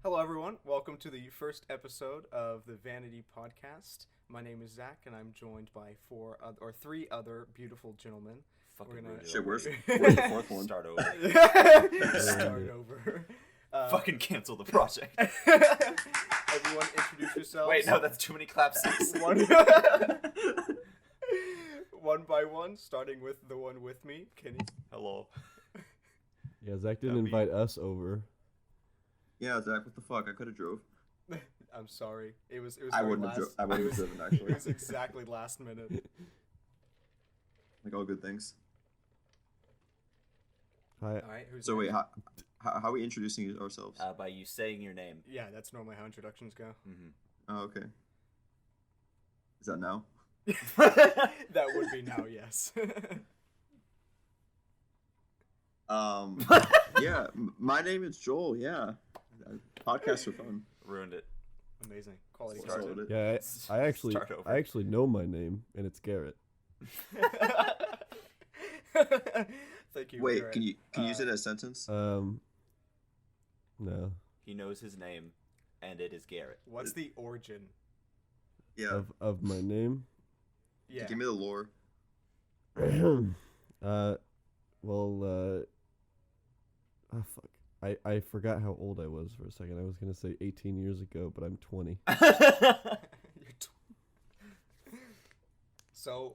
Hello, everyone. Welcome to the first episode of the Vanity podcast. My name is Zach, and I'm joined by three other beautiful gentlemen. Fucking We're gonna ruined it Shit, already. where's the fourth one? Start over. Start over. Fucking cancel the project. Everyone, introduce yourselves. Wait, no, that's too many claps. one, one by one, starting with the one with me, Kenny. Hello. Yeah, Zach didn't That'd be- invite us over. Yeah, Zach, what the fuck? I could have drove. I'm sorry. It was. I very wouldn't have. last- I wouldn't it have was- driven actually. It was exactly last minute. Like all good things. Hi. All right. Who's So wait, next? how are we introducing ourselves? By you saying your name. Yeah, that's normally how introductions go. Mm-hmm. Oh, okay. Is that now? That would be now, yes. Yeah. My name is Joel. Yeah. Podcasts are fun. Ruined it. Amazing quality Start content. it. Yeah, Start over. I actually know my name, and it's Garrett. Thank you. Wait, Garrett. can you use it as a sentence? No. He knows his name, and it is Garrett. What's the origin? Yeah. Of my name. Yeah. Give me the lore. Fuck. I forgot how old I was for a second. I was gonna say 18 years ago, but I'm 20. You're so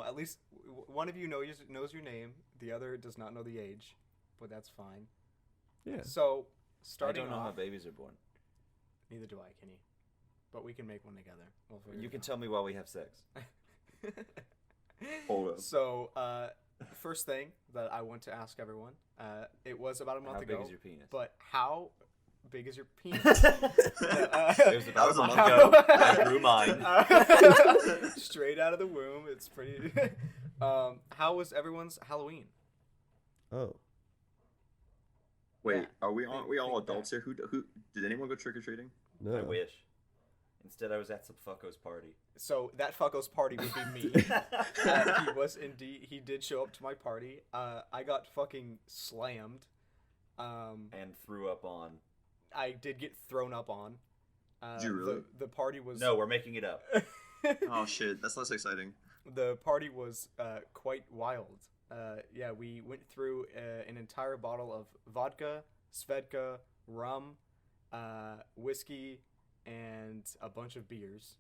at least one of you knows your name. The other does not know the age, but that's fine. Yeah. So I starting don't know how off, babies are born. neither do I, Kenny. But we can make one together. We'll figure You it can out. tell me while we have sex. Hold up. So, first thing that I want to ask everyone, it was about a month How ago. big is your penis? But how big is your penis? It was about was a a month month ago. I grew mine. Straight out of the womb. It's pretty. How was everyone's Halloween? Oh. Wait, Yeah. are we all Think adults here? Who did anyone go trick or treating? No. I wish. Instead, I was at some fucko's party. So that fucko's party would be me. He was indeed. He did show up to my party. I got fucking slammed. And threw up on. I did get thrown up on. Did you really? The party was. No, we're making it up. Oh shit, that's less exciting. The party was quite wild. Yeah, we went through an entire bottle of vodka, Svedka, rum, whiskey, and a bunch of beers.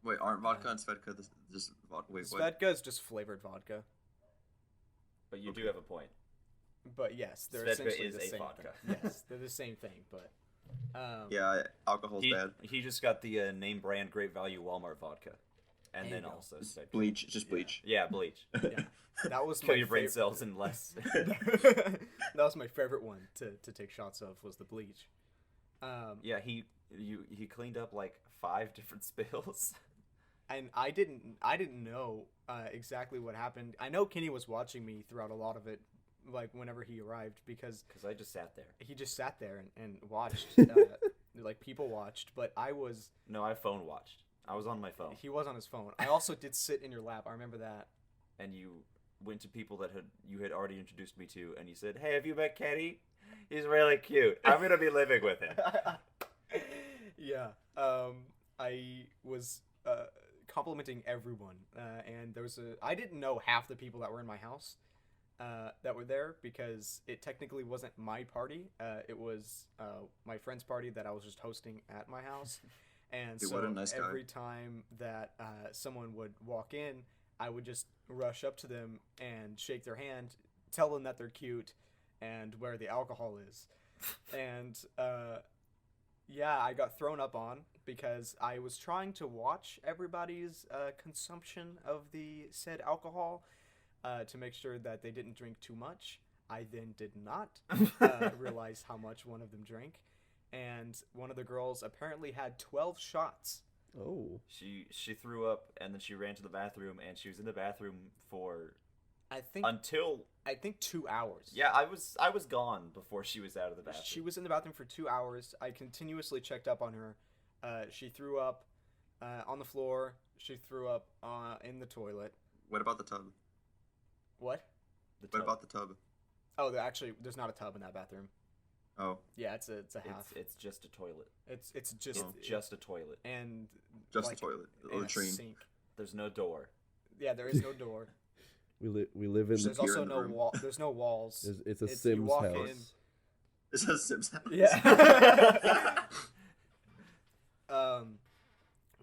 Wait, aren't vodka and Svedka just vodka? Wait, what? Svedka is just flavored vodka. But you do Okay. have a point. But yes, they're Svedka essentially is the a same vodka. thing. Yes, they're the same thing, but Yeah, alcohol's bad. He just got the name brand Great Value Walmart vodka. And There then you go. also Svedka. Bleach, just bleach. Yeah, bleach. yeah, that was Kill my your brain fav- cells in less. That was my favorite one to take shots of was the bleach. Yeah, he cleaned up like 5 different spills. And I didn't know exactly what happened. I know Kenny was watching me throughout a lot of it, like whenever he arrived, because Because I just sat there. he just sat there and watched, like people watched. But I was, No, I phone watched. I was on my phone. he was on his phone. I also did sit in your lap. I remember that. And you went to people that you had already introduced me to, and you said, "Hey, have you met Kenny? He's really cute. I'm gonna be living with him." Yeah. I was complimenting everyone, and there was I didn't know half the people that were in my house that were there because it technically wasn't my party. It was my friend's party that I was just hosting at my house. And Dude, so what a nice guy. every time that someone would walk in, I would just rush up to them and shake their hand, tell them that they're cute, and where the alcohol is. And yeah, I got thrown up on because I was trying to watch everybody's consumption of the said alcohol to make sure that they didn't drink too much. I then did not realize how much one of them drank. And one of the girls apparently had 12 shots. Oh. She threw up, and then she ran to the bathroom, and she was in the bathroom for I think until 2 hours. yeah, I was gone before she was out of the bathroom. She was in the bathroom for 2 hours. I continuously checked up on her. She threw up on the floor. She threw up in the toilet. What about the tub? What? The What tub. about the tub? Oh, there's not a tub in that bathroom. Oh, Yeah, it's a half. It's just a toilet. It's It's just just a toilet. and just like, the toilet, the and a latrine. sink. There's no door. Yeah, there is no door. We live in There's There's a pier also in the no room. wall. There's no walls. it's a you Sims walk house. in. It says Sims house. Yeah.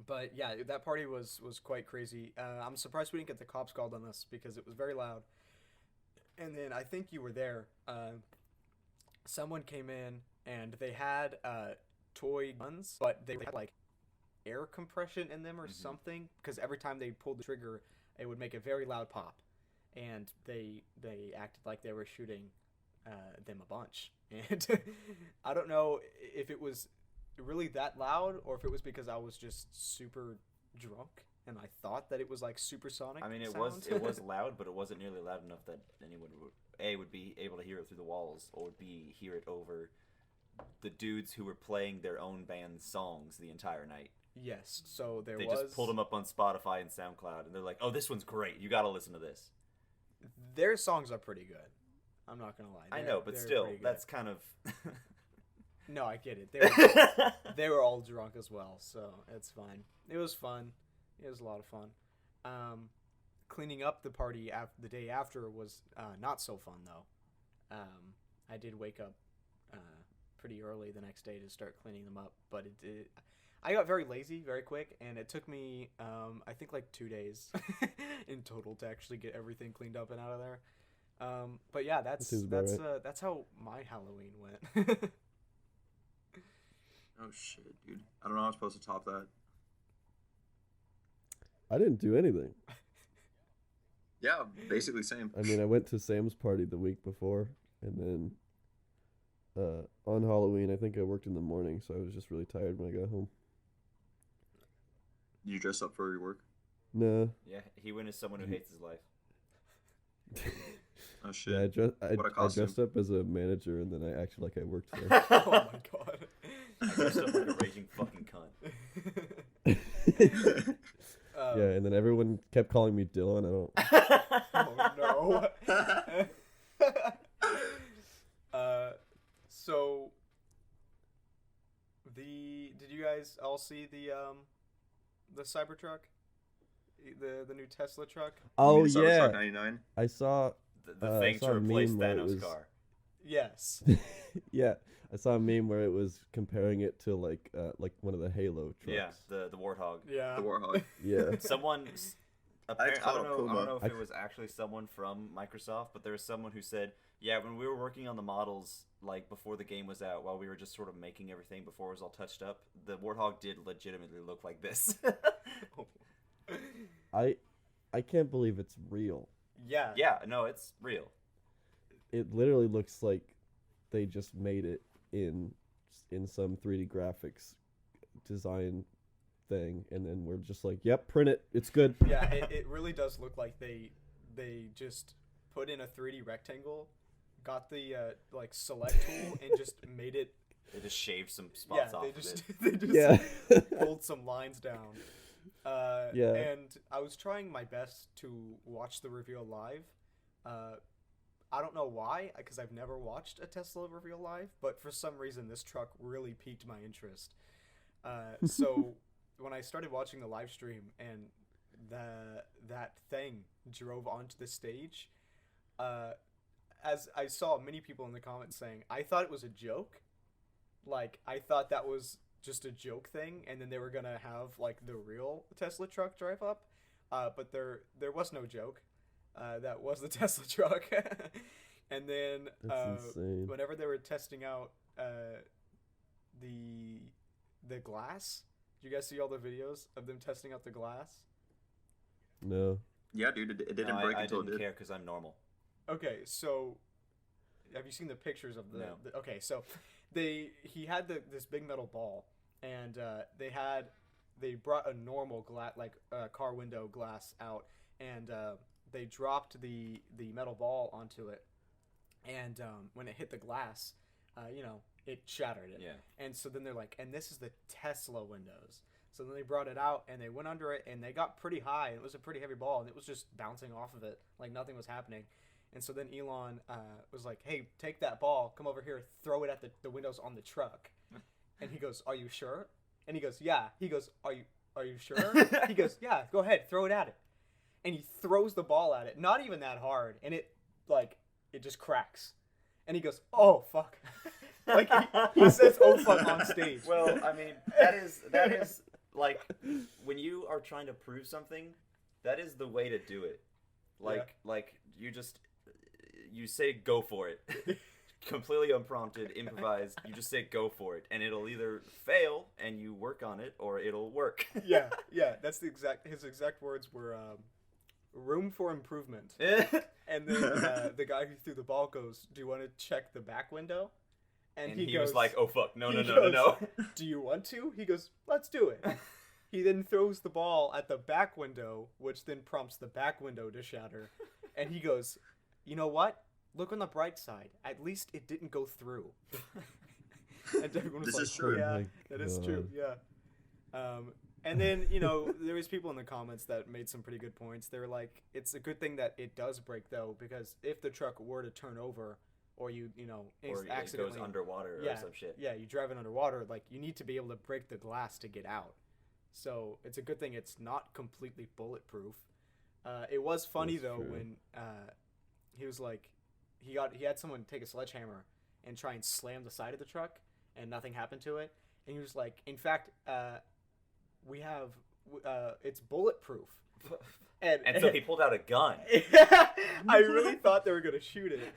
But yeah, that party was quite crazy. I'm surprised we didn't get the cops called on us because it was very loud. And then I think you were there. Someone came in and they had toy guns, but they had like air compression in them or something because every time they pulled the trigger, it would make a very loud pop. And they acted like they were shooting them a bunch. And I don't know if it was really that loud or if it was because I was just super drunk and I thought that it was like supersonic. I mean, it sound. was loud, but it wasn't nearly loud enough that anyone would be able to hear it through the walls, or hear it over the dudes who were playing their own band's songs the entire night. Yes, so They just pulled them up on Spotify and SoundCloud, and they're like, "Oh, this one's great. You got to listen to this." Their songs are pretty good. I'm not gonna lie. I know, but they're still, pretty good. that's kind of. No, I get it. They were all drunk as well, so it's fine. It was fun. It was a lot of fun. Cleaning up the party the day after was not so fun though. I did wake up pretty early the next day to start cleaning them up, but I got very lazy very quick, and it took me I think like 2 days in total to actually get everything cleaned up and out of there. But yeah, that's how my Halloween went. Oh shit, dude! I don't know how I'm supposed to top that. I didn't do anything. Yeah, basically same. I mean, I went to Sam's party the week before, and then on Halloween, I think I worked in the morning, so I was just really tired when I got home. You dress up for your work? No. Yeah, he went as someone who hates his life. Oh shit! Yeah, What a I costume. dressed up as a manager, and then I acted like I worked there. Oh my god. I dressed up like a raging fucking cunt. Yeah, and then everyone kept calling me Dylan. Oh no. So did you guys all see the Cybertruck? The new Tesla truck? Oh You mean the yeah, Cybertruck 99? I saw. The thing I saw to a replace meme where it Thanos' was- car. Yes. Yeah, I saw a meme where it was comparing it to like one of the Halo trucks. Yeah, the Warthog. Yeah. The Warhog. Yeah. Someone, apparently, I called don't a know Puma. if it was actually someone from Microsoft, but there was someone who said, yeah, when we were working on the models, like before the game was out, while we were just sort of making everything before it was all touched up, the Warthog did legitimately look like this. I can't believe it's real. Yeah. Yeah, no, it's real. It literally looks like they just made it in some 3D graphics design thing, and then we're just like, yep, print it, it's good. Yeah, it really does look like they just put in a 3D rectangle, got the like select tool, and just made it. They just shaved some spots off they of just it. they just Yeah. pulled some lines down. Yeah. And I was trying my best to watch the reveal live. I don't know why, because I've never watched a Tesla reveal live, but for some reason this truck really piqued my interest. So when I started watching the live stream and that thing drove onto the stage, as I saw many people in the comments saying, I thought it was a joke. Like, I thought that was just a joke thing, and then they were gonna have like the real Tesla truck drive up, but there was no joke. That was the Tesla truck. And then That's insane. whenever they were testing out the glass, did you guys see all the videos of them testing out the glass? No. Yeah, dude, it didn't No, break I until it didn't did. care because I'm normal. Okay, so have you seen the pictures of the? No. Okay, so he had this big metal ball, and they brought a normal glass, like car window glass out, and they dropped the metal ball onto it, and when it hit the glass, it shattered it. Yeah. And so then they're like, and this is the Tesla windows. So then they brought it out and they went under it and they got pretty high, and it was a pretty heavy ball, and it was just bouncing off of it like nothing was happening. And so then Elon was like, hey, take that ball, come over here, throw it at the windows on the truck. And he goes, are you sure? And he goes, yeah. He goes, are you sure? He goes, yeah, go ahead, throw it at it. And he throws the ball at it, not even that hard, and it just cracks. And he goes, oh, fuck. Like, he says, oh, fuck, on stage. Well, I mean, that is, like, when you are trying to prove something, that is the way to do it. Like, you say go for it. Completely unprompted, improvised. You just say go for it, and it'll either fail and you work on it, or it'll work. Yeah. That's his exact words were, room for improvement. And then the guy who threw the ball goes, do you want to check the back window? And he he goes, was like, oh fuck, no. Do you want to? He goes, let's do it. He then throws the ball at the back window, which then prompts the back window to shatter. And he goes, you know what? Look on the bright side. At least it didn't go through. And everyone was This like, is true. yeah, Oh my that is true. God. Yeah. And then, there was people in the comments that made some pretty good points. They were like, it's a good thing that it does break, though, because if the truck were to turn over, or you Or it accidentally goes underwater or some shit. Yeah, you drive it underwater, like, you need to be able to break the glass to get out. So it's a good thing it's not completely bulletproof. It was funny, That's though, true. when he was like, he had someone take a sledgehammer and try and slam the side of the truck, and nothing happened to it. And he was like, in fact, we have, it's bulletproof. And so he pulled out a gun. I really thought they were going to shoot it.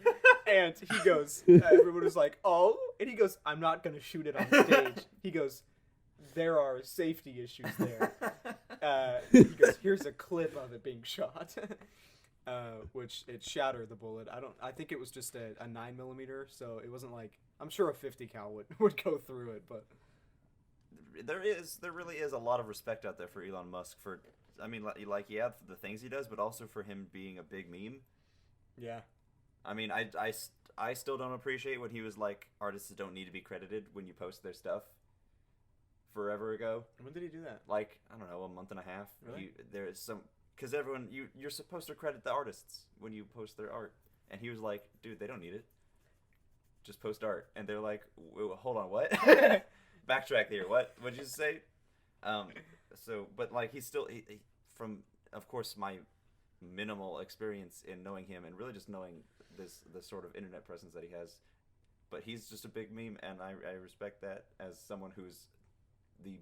And he goes, everyone was like, oh. And he goes, I'm not going to shoot it on stage. He goes, there are safety issues there. He goes, here's a clip of it being shot. Which it shattered the bullet. I think it was just a 9mm, so it wasn't like, I'm sure a 50 cal would go through it, but There really is a lot of respect out there for Elon Musk for, I mean, like yeah, the things he does, but also for him being a big meme. yeah. I mean, I still don't appreciate when he was like, artists don't need to be credited when you post their stuff. Forever ago. When did he do that? Like, I don't know, a month and a half. Really? There is some, because everyone, you're supposed to credit the artists when you post their art. And he was like, dude, they don't need it. Just post art. And they're like, hold on, what? Backtrack here. What'd you say? But like, he's still, he, from, of course, my minimal experience in knowing him and really just knowing the sort of internet presence that he has. But he's just a big meme, and I respect that as someone who's the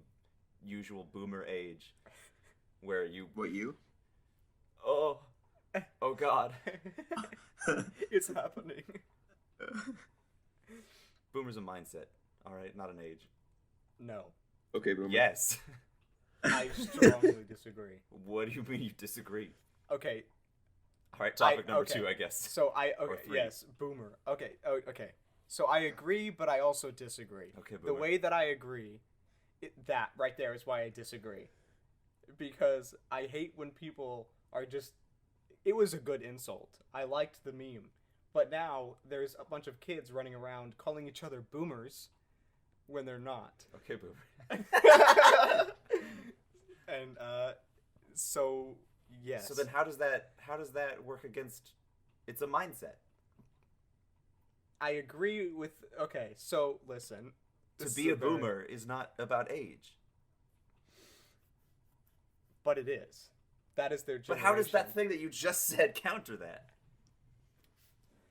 usual boomer age, where you... What, you? Oh God. It's happening. Boomer's a mindset, all right, not an age. No. Okay, boomer. Yes. I strongly disagree. What do you mean you disagree? Okay. All right, topic number okay. 2, I guess. So Or 3. yes, boomer. Okay. Oh, okay. So I agree, but I also disagree. Okay, The boomer. way that I agree, that right there is why I disagree. Because I hate when people are just... It was a good insult. I liked the meme. But now there's a bunch of kids running around calling each other boomers when they're not. Okay, boomer. And so yes. So then how does that work against... It's a mindset. I agree with... Okay, so listen. To This be is a very- boomer is not about age. But it is. That is their But generation. how does that thing that you just said counter that?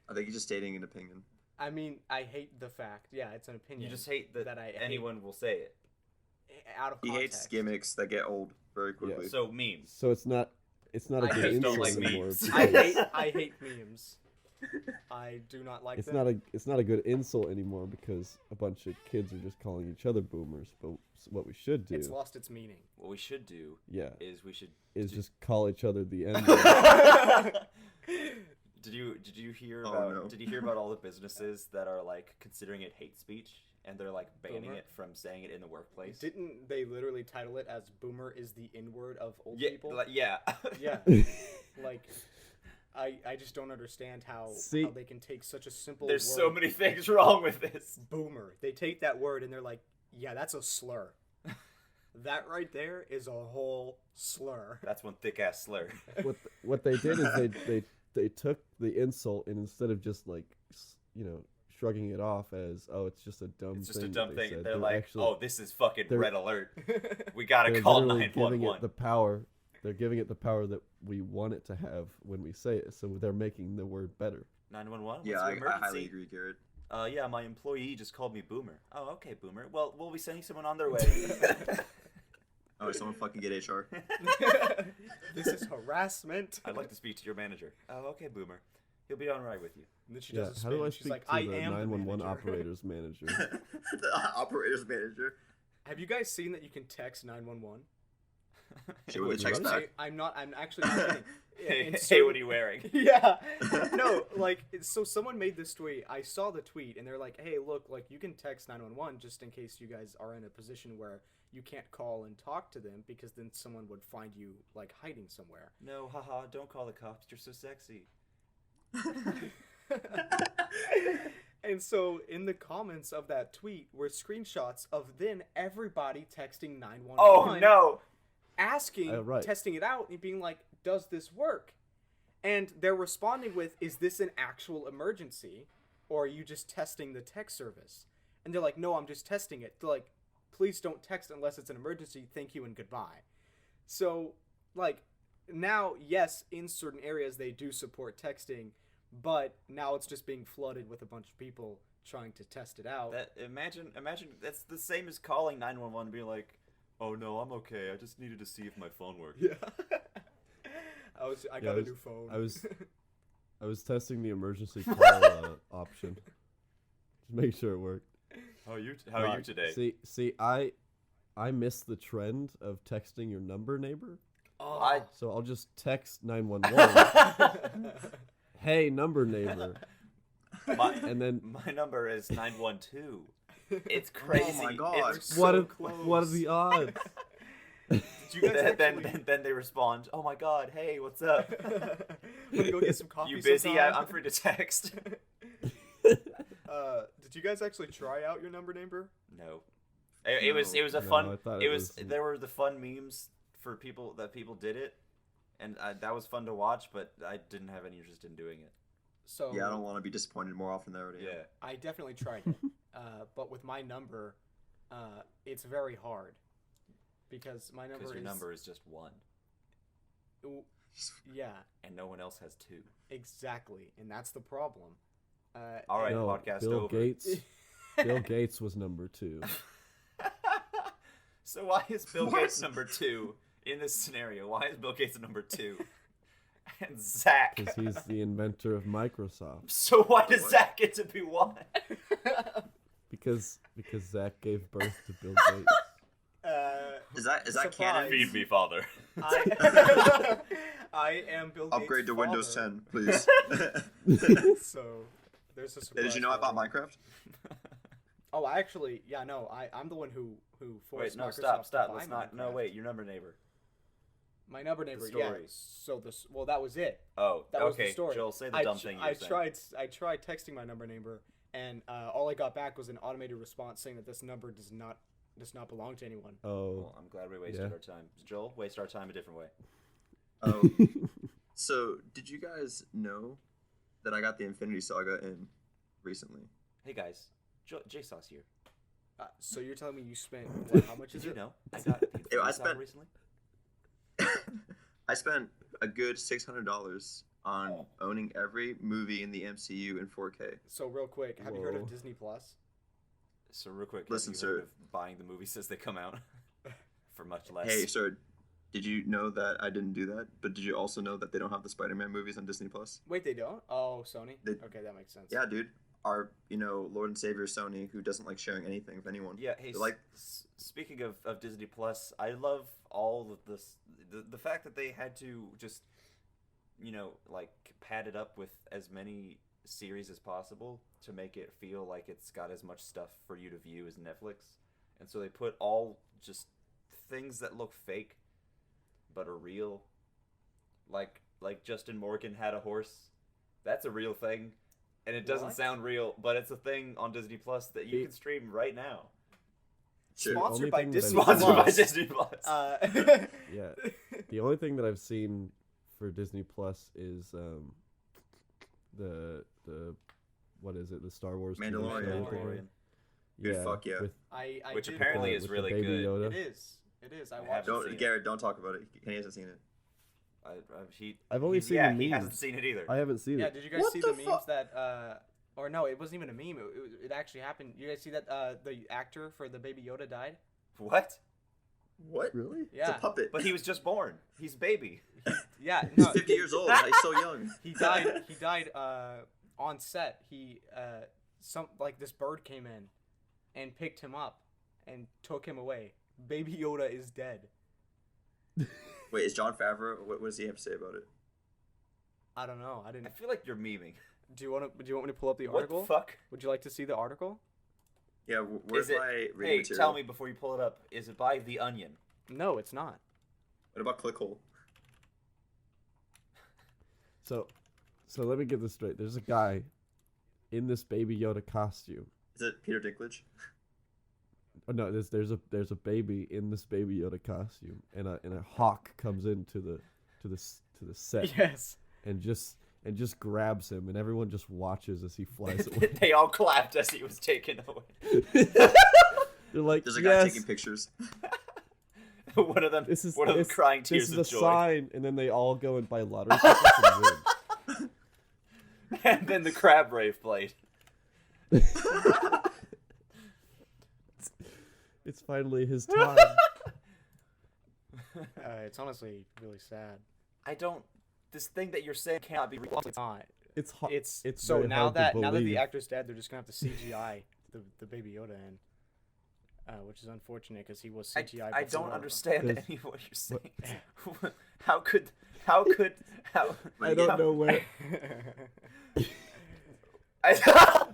I think he's just stating an opinion. I mean, I hate the fact. Yeah, it's an opinion. You just hate that, I hate anyone will say it. out of He context. hates gimmicks that get old very quickly. So memes. So it's not a I good just don't insult like anymore. memes. I hate memes. I do not like It's them. not a good insult anymore because a bunch of kids are just calling each other boomers. But what we should do, It's lost its meaning. What we should do yeah, is we should... is just call each other the N Did you hear Oh, about no. Did you hear about all the businesses that are like considering it hate speech and they're like banning Boomer? it from saying it in the workplace? Didn't they literally title it as "Boomer is the N-word of old Yeah, people"? yeah. Yeah. Like, I just don't understand how See- they can take such a simple There's word, so many things wrong with this. boomer. They take that word and they're like, yeah, that's a slur. That right there is a whole slur. That's one thick ass slur. what they did is they took the insult and instead of just like shrugging it off as it's just a dumb It's just thing a dumb that they thing. said, They're like, actually, oh, this is fucking they're- red alert. We gotta they're call literally giving 911. it the power. They're giving it the power that we want it to have when we say it. So they're making the word better. 911. Yeah, I highly agree, Garrett. Yeah, my employee just called me Boomer. Oh, okay, Boomer. Well, we'll be sending someone on their way. Oh, someone fucking get HR. This is harassment. I'd like to speak to your manager. Oh, okay, Boomer. He'll be on right with you. And then she Yeah, does a how spin. do I She's speak like, to I the am 911 the manager. operator's manager? The operator's manager. Have you guys seen that you can text 911? Shit, with the text I'm back. I'm actually not kidding. Hey, certain- what are you wearing? Yeah. No, like, so someone made this tweet. I saw the tweet, and they're like, hey, look, like, you can text 911 just in case you guys are in a position where you can't call and talk to them because then someone would find you, like, hiding somewhere. No, haha, don't call the cops. You're so sexy. And so in the comments of that tweet were screenshots of then everybody texting 911. Oh, no. Asking, Right. testing it out, and being like, does this work? And they're responding with, is this an actual emergency? Or are you just testing the text service? And they're like, no, I'm just testing it. They're like, please don't text unless it's an emergency. Thank you and goodbye. So, like, now, yes, in certain areas they do support texting, but now it's just being flooded with a bunch of people trying to test it out. Imagine that's the same as calling 911 and being like, oh no, I'm okay. I just needed to see if my phone worked. Yeah. I got a new phone. I was testing the emergency call option. Just make sure it worked. How are you today? See, I miss the trend of texting your number neighbor. Oh. So I'll just text 911. Hey, number neighbor. And then my number is 912. It's crazy. Oh my god. It's What so are close. what are the odds? Did you guys then they respond, oh my god, hey, what's up? Want to go get some coffee? You busy? sometime? I'm free to text. Did you guys actually try out your number neighbor? No. It was a No, fun. I thought It it was was- there were the fun memes for people did it, and that was fun to watch. But I didn't have any interest in doing it. So Yeah, I don't want to be disappointed more often than I already am. Yeah. I definitely tried it, but with my number, it's very hard because my number Because your is number is just one, Yeah, and no one else has two. exactly, and that's the problem. All right, No, podcast Bill over. Gates. Bill Gates was number 2. So why is Bill What? Gates number 2 in this scenario? Why is Bill Gates number 2? And Zach. Because he's the inventor of Microsoft. So why does What? Zach get to be 1? Because Zach gave birth to Bill Gates. Is that Surprise. canon? Feed me, father. I am Bill Gates' Upgrade to Windows father. 10, please. So there's a surprise. Hey, did you know I for bought everyone. Minecraft? Oh, I'm the one who forced Wait, no, Microsoft stop. to Let's buy not. No, Minecraft. wait, your number neighbor. My number neighbor, story. yeah. So that was it. Oh, That was okay. the story. Joel, say the dumb thing you were saying. I tried texting my number neighbor, and all I got back was an automated response saying that this number does not belong to anyone. Oh. Well, I'm glad we wasted Yeah. our time. Joel, waste our time a different way. Oh. So, did you guys know that I got the Infinity Saga in recently? Hey guys, JSauce here. So you're telling me you spent how much Did is you it? know I got the Infinity I Saga spent- recently? I spent a good $600 on owning every movie in the MCU in 4K. So real quick, have you heard Whoa. of Disney Plus? So real quick, Listen, have you heard sir. of buying the movies as they come out for much less? Hey, sir, did you know that I didn't do that? But did you also know that they don't have the Spider-Man movies on Disney Plus? Wait, they don't? Oh, Sony. They- Okay, that makes sense. Yeah, dude. Our, Lord and Savior Sony, who doesn't like sharing anything with anyone. Yeah. Hey, They're like, speaking of Disney Plus, I love all of this. The fact that they had to just, like pad it up with as many series as possible to make it feel like it's got as much stuff for you to view as Netflix, and so they put all just things that look fake, but are real. Like Justin Morgan had a horse. That's a real thing. And it doesn't What? sound real, but it's a thing on Disney Plus that you can stream right now. sure. Only Sponsored by thing that Disney I've Sponsored by Plus. Disney Plus. Yeah. The only thing that I've seen for Disney Plus is the what is it? The Star Wars TV Mandalorian. show Mandalorian. thing? Dude, fuck yeah. With, I Which did apparently watch- is with really the Baby good. Yoda. It is. I I watched haven't it. seen it. Garrett, don't talk about it. Kenny hasn't seen it. I've only seen yeah, the he memes. hasn't seen it either. I haven't seen Yeah, it. did you guys What see the the memes that or no, it wasn't even a meme. It actually happened. You guys see that the actor for the Baby Yoda died? What? What? Really? It's Yeah. a puppet. But he was just born. He's a baby. Yeah, He's no. 50 years old. He's so young. He died on set. He this bird came in and picked him up and took him away. Baby Yoda is dead. Wait, is Jon Favreau? What does he have to say about it? I don't know. I I didn't. feel like you're memeing. Do you want me to pull up the What article? the fuck? Would you like to see the article? Yeah, where's Is it? my reading Hey, material? tell me before you pull it up. Is it by The Onion? No, it's not. What about Clickhole? So let me get this straight. There's a guy in this Baby Yoda costume. Is it Peter Dinklage? Oh no, there's a baby in this Baby Yoda costume, and a hawk comes into the set Yes. and just grabs him, and everyone just watches as he flies away. They all clapped as he was taken away. They're like, There's a guy yes, taking pictures. one of them crying tears this is of a joy. sign, and then they all go and buy lottery tickets and win. And then the crab rave played. It's finally his time. It's honestly really sad. I don't. This thing that you're saying cannot be real. It's not. It's hard. It's It's so very now hard to that the believe. actor's dead, they're just gonna have to CGI the Baby Yoda in, which is unfortunate because he was CGI. I don't before. understand There's- any of what you're saying. How could how I don't know where I,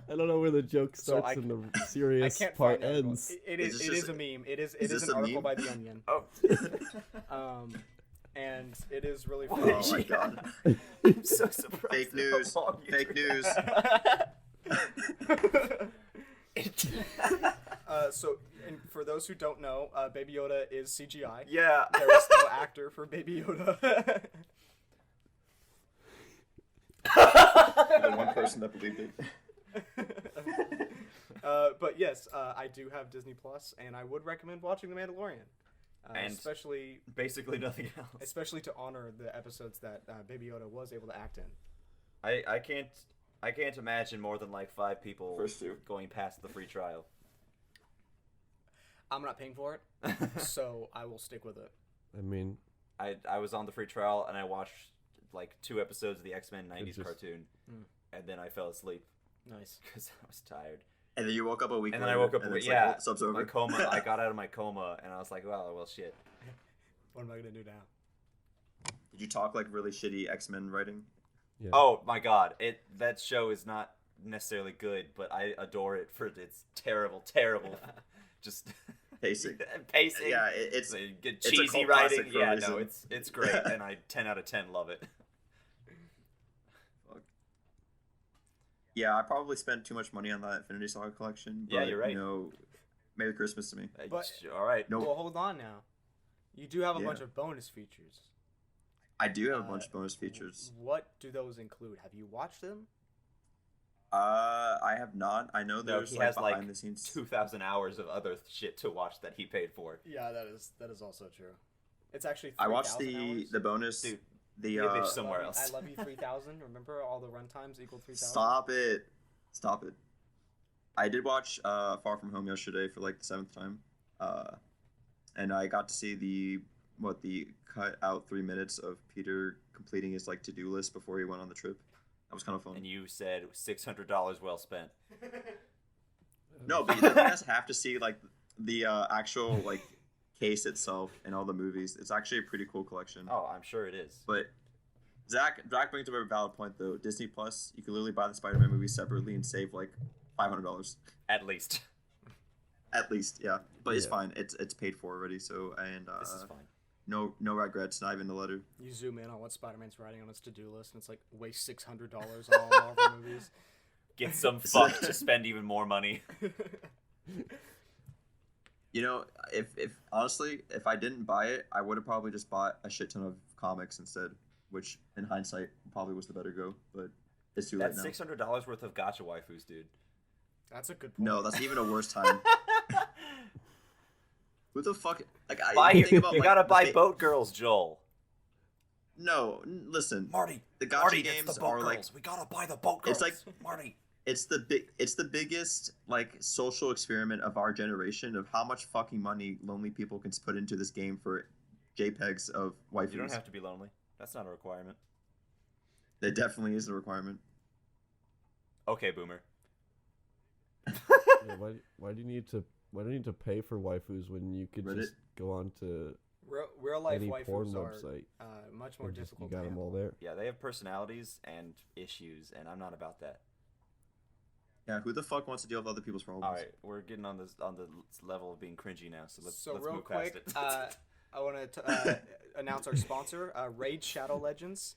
I don't know where the joke So starts I- and the I serious can't part find the article. ends. It Is is this it just is a meme. It is is an this a article meme? by The Onion. oh, And it is really funny. Oh my god. I'm so surprised. Fake at news. how long you Fake took. news. So, and for those who don't know, Baby Yoda is CGI. Yeah. There is no actor for Baby Yoda. The one person that believed it. But yes, I do have Disney Plus, and I would recommend watching The Mandalorian, And- especially Basically nothing else. to honor the episodes that Baby Yoda was able to act in. I can't imagine more than like 5 people First two. going past the free trial. I'm not paying for it, so I will stick with it. I mean, I was on the free trial and I watched like 2 episodes of the X-Men 90s just- cartoon, Mm. and then I fell asleep Nice. because I was tired. And then you woke up a week And then later. I woke up, and it's yeah, like, well, sub's over. my coma. I got out of my coma and I was like, well, shit. What am I gonna do now? Did you talk like really shitty X-Men writing? yeah. Oh my god, that show is not necessarily good, but I adore it for its terrible, just Pacing. pacing. Yeah, it's Good it's a cheesy cult writing. classic for a Yeah, reason. no, it's great, and I 10 out of 10 love it. yeah. I probably spent too much money on that Infinity Saga collection. But, Yeah, you're right. You know, Merry Christmas to me. But- All right. No. Well, hold on now. You do have a Yeah. bunch of bonus features. I do have a bunch of bonus features. What do those include? Have you watched them? I have not. I know No, there's he like has behind like the scenes. 2,000 hours of other shit to watch that he paid for. Yeah, that is also true. It's actually. I watched 3,000 hours. the bonus. Dude, the you bitch somewhere Love You- else. I love you 3,000. Remember all the runtimes equal 3,000. Stop it. Stop it. I did watch Far From Home yesterday for like the 7th time. And I got to see the cut out 3 minutes of Peter completing his like to-do list before he went on the trip. That was kind of fun. And you said $600 well spent. No, but you guys have to see like the actual like case itself and all the movies. It's actually a pretty cool collection. Oh, I'm sure it is. But Zach brings up a valid point though. Disney Plus, you can literally buy the Spider-Man movie separately and save like $500 At least. at least. Yeah, but it's Yeah. fine. It's paid for already. So and This is fine. no regrets. Not even the letter. You zoom in on what Spider-Man's writing on his to-do list, and it's like waste $600 on all Marvel movies. Get some fuck to spend even more money. You know, if honestly, if I didn't buy it, I would have probably just bought a shit ton of comics instead, which in hindsight probably was the better go. But It's too late That's now. $600 worth of gacha waifus, dude. That's a good point. No, that's even a worse time. Who the fuck? Like, You like, gotta the buy boat girls, Joel. No, listen. Marty, The gacha Marty, games it's the boat are girls. like We gotta buy the boat girls. It's like- Marty. it's the biggest like social experiment of our generation of how much fucking money lonely people can put into this game for JPEGs of waifus. You don't have to be lonely. That's not a requirement. It definitely is a requirement. Okay, boomer. Yeah, why do you need to pay for waifus when you could Reddit? just go on to Real life any porn waifus are website? much more and just, difficult. you got to them all handle. there. Yeah, they have personalities and issues, and I'm not about that. Yeah, who the fuck wants to deal with other people's problems? All right, we're getting on the level of being cringy now, so let's real move quick, past it. I want to announce our sponsor, Raid Shadow Legends.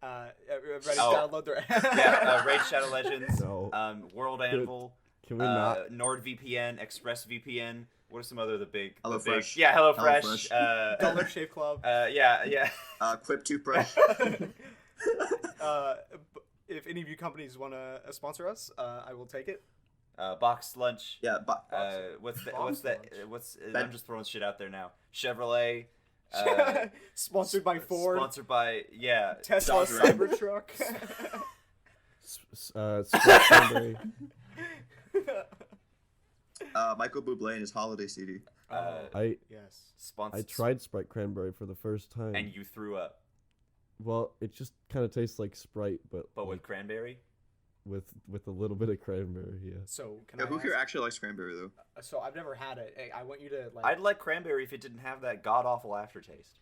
Everybody download their Raid Shadow Legends, No. World Anvil, Can we not? NordVPN, ExpressVPN. What are some other the big? HelloFresh. Yeah, HelloFresh. HelloFresh. Dollar Shave Club. Yeah. Quip toothbrush. If any of you companies want to sponsor us, I will take it. Box Lunch. Yeah, What's Box that? Lunch. I'm just throwing shit out there now. Chevrolet. Sponsored by Ford. Sponsored by Tesla Dodge Ram. Cybertruck. Sprite Cranberry. Michael Bublé and his holiday CD. I Yes. Sponsored. tried Sprite Cranberry for the first time. And you threw up, Well, it just kind of tastes like Sprite, but but with like, cranberry. with a little bit of cranberry. Yeah. So can Yeah, I who ask, here actually likes cranberry though? So I've never had it. I want you to like. I'd like cranberry if it didn't have that god awful aftertaste.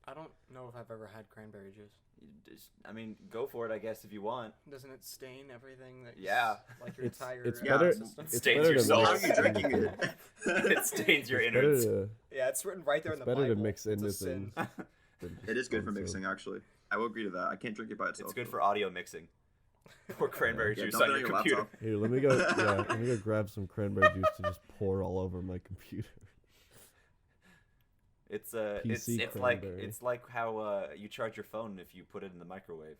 I don't know if I've ever had cranberry juice. I mean, go for it, I guess, if you want. Doesn't it stain everything? That Yeah. Like your It's entire better. system? It's Stains better your to soul. How mix are you drinking anything. it? It stains your It's better innards. to Yeah, it's written right there It's in the better Bible. to mix It's a into sin. things. than It is good for on its mixing, own. actually. I will agree to that. I can't drink it by itself. It's good though. for audio mixing. Pour cranberry Yeah, juice dump on it your on your computer. laptop. Here, let me go. Yeah, let me go grab some cranberry juice to just pour all over my computer. It's PC it's like cranberry. how you charge your phone if you put it in the microwave.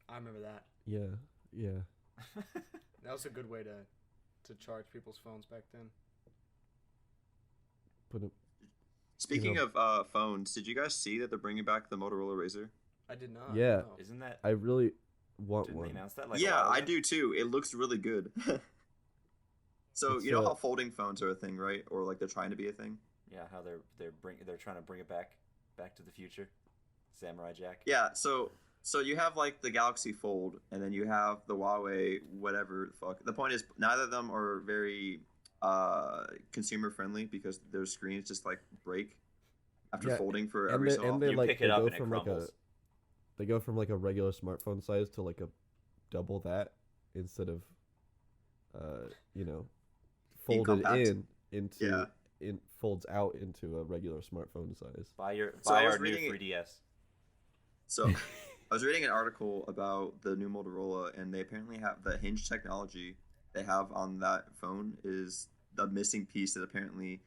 I remember that. Yeah. That was a good way to charge people's phones back then. Put it. Speaking You of phones, did you guys see that they're bringing back the Motorola Razr? I did not. Yeah. no. Isn't that? I really want Didn't they one. announce that? Like Yeah, a while I ago? do too. It looks really good. So It's, you know how folding phones are a thing, right? Or like they're trying to be a thing. Yeah, how they're trying to bring it back to the future. Samurai Jack. Yeah. So you have like the Galaxy Fold, and then you have the Huawei whatever the fuck. The point is, neither of them are very consumer friendly because their screens just like break after Yeah, folding for And every they, so and often. they You like pick they it up go and it from like a crumbles. they go from like a regular smartphone size to like a double that instead of Being folded compact. into Yeah. in folds out into a regular smartphone size. Buy So I was our new reading it- 3DS. So I was reading an article about the new Motorola, and they apparently have the hinge technology they have on that phone is the missing piece that apparently,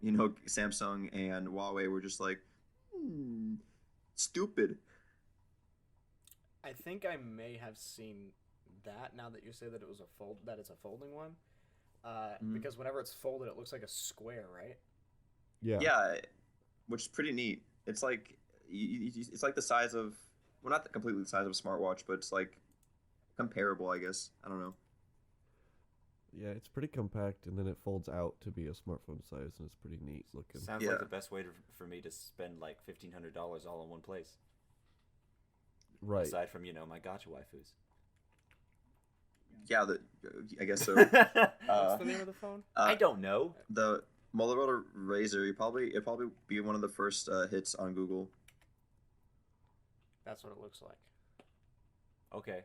Samsung and Huawei were just like, stupid. I think I may have seen that now that you say that it's a folding one. Because whenever it's folded, it looks like a square, right? Yeah. Yeah, which is pretty neat. It's like it's like the size of, well, not completely the size of a smartwatch, but it's like comparable, I guess. I don't know. Yeah, it's pretty compact, and then it folds out to be a smartphone size, and it's pretty neat looking. Sounds Yeah. like the best way for me to spend like $1,500 all in one place. Right. Aside from my gacha waifus. Yeah, I guess so. What's the name of the phone? I don't know. The Motorola Razr, it'd probably be one of the first hits on Google. That's what it looks like. Okay.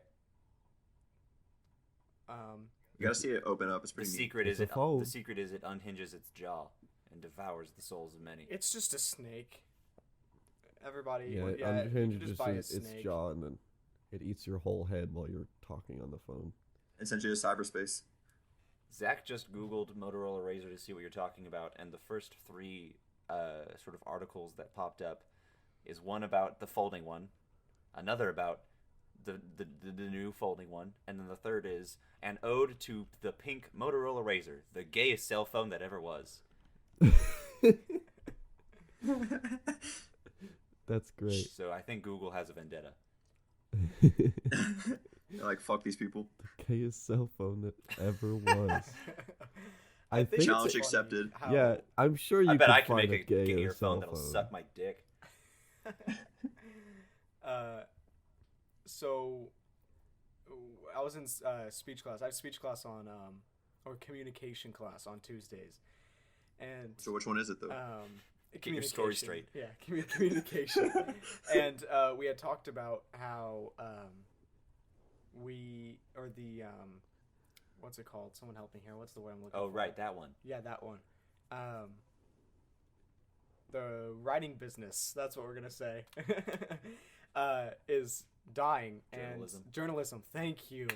You gotta see it open up. It's The pretty neat. secret It's is a phone. the secret is it unhinges its jaw and devours the souls of many. It's just a snake. Everybody, Yeah, it you can unhinges just buy a its snake. jaw, and then it eats your whole head while you're talking on the phone. Essentially, a cyberspace. Zach just Googled Motorola Razr to see what you're talking about, and the first three sort of articles that popped up is one about the folding one, another about the new folding one, and then the third is an ode to the pink Motorola Razr, the gayest cell phone that ever was. That's great. So I think Google has a vendetta. They're like, fuck these people. The gayest cell phone that ever was. I think it's Challenge funny accepted. how- yeah, I'm sure you I bet could I can find make a gayer gayer cell phone that'll suck my dick. So I was in speech class. I have speech class on or communication class on Tuesdays, and So which one is it though? Get your story communication. straight. Yeah, communication. And we had talked about how what's it called? Someone help me here. What's the word I'm looking for? Oh, right, that one. Yeah, that one. The writing business, that's what we're going to say, is dying. Journalism. And journalism, thank you.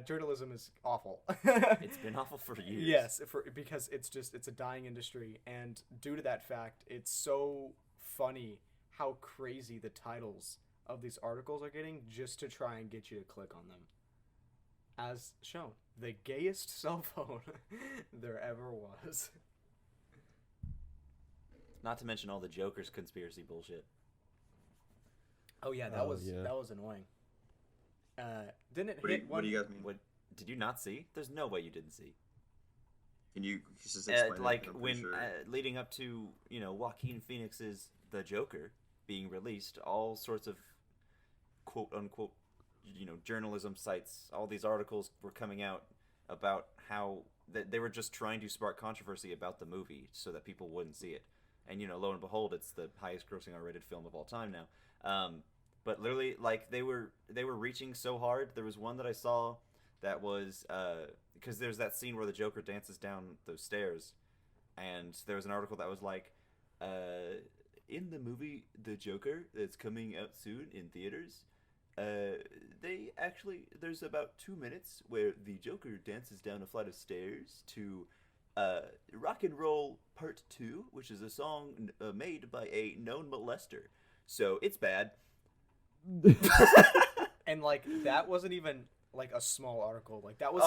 Journalism is awful. It's been awful for years. Yes, because it's a dying industry. And due to that fact, it's so funny how crazy the titles of these articles are getting just to try and get you to click on them. As shown, the gayest cell phone there ever was. Not to mention all the Joker's conspiracy bullshit. Oh yeah, that was annoying. Didn't it hit one? What do you guys mean? What did you not see? There's no way you didn't see. Can you just explain it? Like I'm pretty when sure. leading up to Joaquin Phoenix's The Joker being released, all sorts of quote unquote journalism sites, all these articles were coming out about how they were just trying to spark controversy about the movie so that people wouldn't see it. And lo and behold, it's the highest grossing R-rated film of all time now. But literally, like they were reaching so hard. There was one that I saw that was because there's that scene where the Joker dances down those stairs, and there was an article that was like, in the movie The Joker that's coming out soon in theaters, there's about 2 minutes where the Joker dances down a flight of stairs to Rock and Roll Part 2, which is a song made by a known molester. So it's bad. And like that wasn't even like a small article. Like that was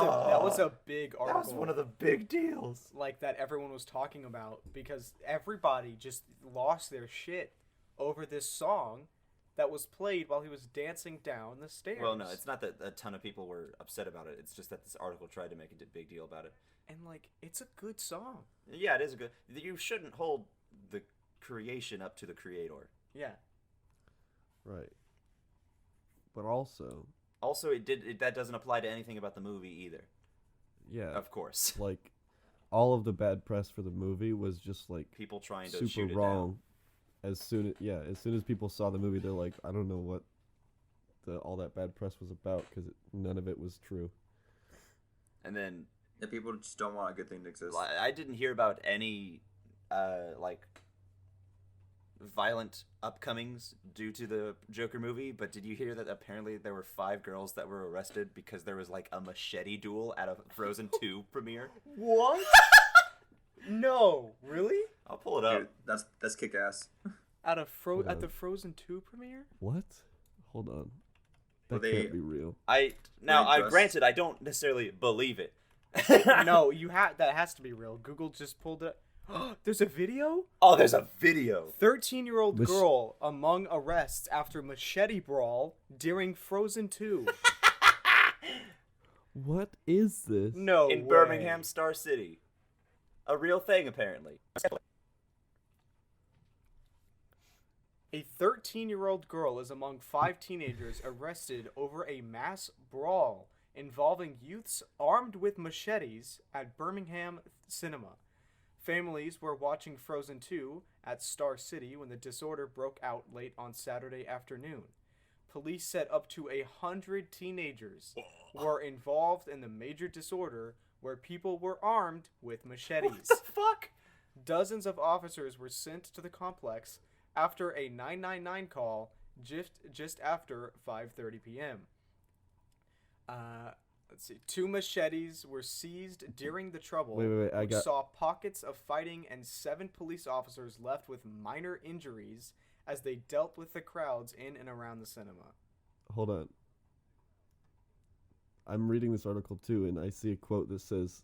a big article. That was one of the big deals. Like that everyone was talking about because everybody just lost their shit over this song that was played while he was dancing down the stairs. Well, no, it's not that a ton of people were upset about it. It's just that this article tried to make a big deal about it. And like it's a good song. Yeah, it is a good. You shouldn't hold the creation up to the creator. Yeah. Right. But also that doesn't apply to anything about the movie either. Yeah. Of course. Like all of the bad press for the movie was just like People trying to super shoot it wrong. As soon as people saw the movie, they're like, I don't know what all that bad press was about because none of it was true. down. And then Yeah, people just don't want a good thing to exist. I didn't hear about any like violent upcomings due to the Joker movie, but did you hear that apparently there were 5 girls that were arrested because there was like a machete duel at a Frozen 2 premiere? What? No, really? I'll pull it up. Dude, that's kick ass. At Hold at on. the Frozen 2 premiere? What? Hold on. Well, That they- can't be real. Granted, I don't necessarily believe it. No, that has to be real. Google just pulled it. There's a video? Oh, there's a video. 13-year-old girl among arrests after machete brawl during Frozen 2. What is this? No In way. Birmingham, Star City. A real thing, apparently. A 13-year-old girl is among 5 teenagers arrested over a mass brawl involving youths armed with machetes at Birmingham Cinema. Families were watching Frozen 2 at Star City when the disorder broke out late on Saturday afternoon. Police said up to 100 teenagers were involved in the major disorder where people were armed with machetes. What the fuck? Dozens of officers were sent to the complex after a 999 call just after 5:30 p.m. Let's see. 2 machetes were seized during the trouble, Wait, I which got- saw pockets of fighting and 7 police officers left with minor injuries as they dealt with the crowds in and around the cinema. hold on. I'm reading this article too, and I see a quote that says,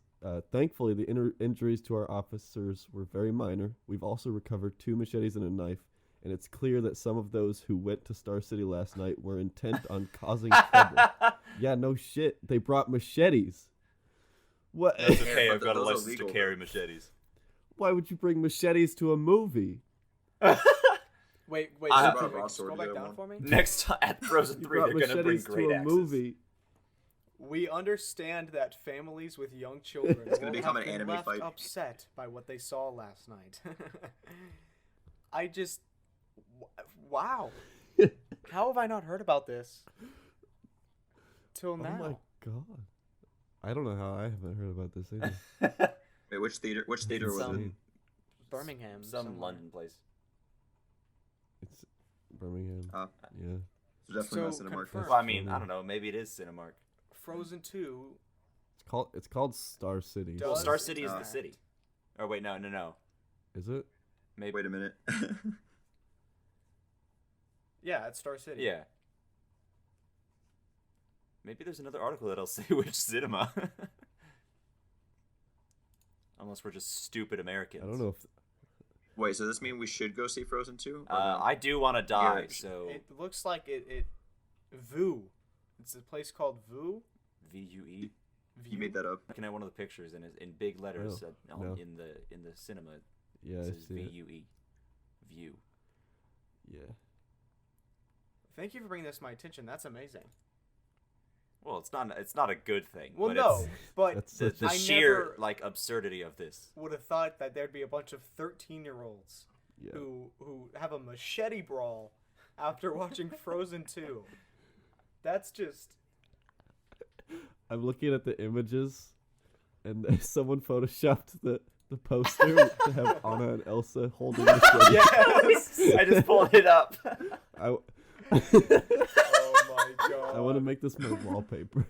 "Thankfully, the injuries to our officers were very minor. We've also recovered 2 machetes and a knife, and it's clear that some of those who went to Star City last night were intent on causing trouble." Yeah, no shit. They brought machetes. What? That's okay. Yeah, I've got a those are license legal, to carry machetes. Why would you bring machetes to a movie? Wait, I so- brought a wait, broadsword scroll back to down one. for me. Next time at Frozen You 3, brought they're gonna bring machetes to great a axes. movie. We understand that families with young children It's gonna will become have an been anime left fight. upset by what they saw last night. I just, wow. How have I not heard about this till now? Oh my god. I don't know how I haven't heard about this either. Wait, which theater? Which theater was Some- it? Birmingham, Some somewhere. London place. It's Birmingham. Oh. Yeah. So definitely not So, Cinemark. confirmed. Well, I mean, I don't know. Maybe it is Cinemark. Frozen 2. It's called Star City. Does- Well, Star in City is the fact- city. Oh wait, no. Is it? Maybe. Wait a minute. Yeah, it's Star City. Yeah. Maybe there's another article that'll say which cinema. Unless we're just stupid Americans. I don't know if Wait, so this mean we should go see Frozen 2? Or no? I do want to die, Yeah, so It looks like it Vu. It's a place called Vu. VUE. You made that up. Looking at one of the pictures and in big letters no. in the cinema. yeah, It I says see it. VUE. View. Yeah. Thank you for bringing this to my attention. That's amazing. Well, it's not a good thing. Well, but no, it's but That's the, such the a I sheer never absurdity of this. would have thought that there'd be a bunch of 13-year-olds Yeah. who have a machete brawl after watching Frozen 2. That's just I'm looking at the images, and someone photoshopped the poster to have Anna and Elsa holding the shit. Yes, I just pulled it up. I oh my god. I want to make this my wallpaper.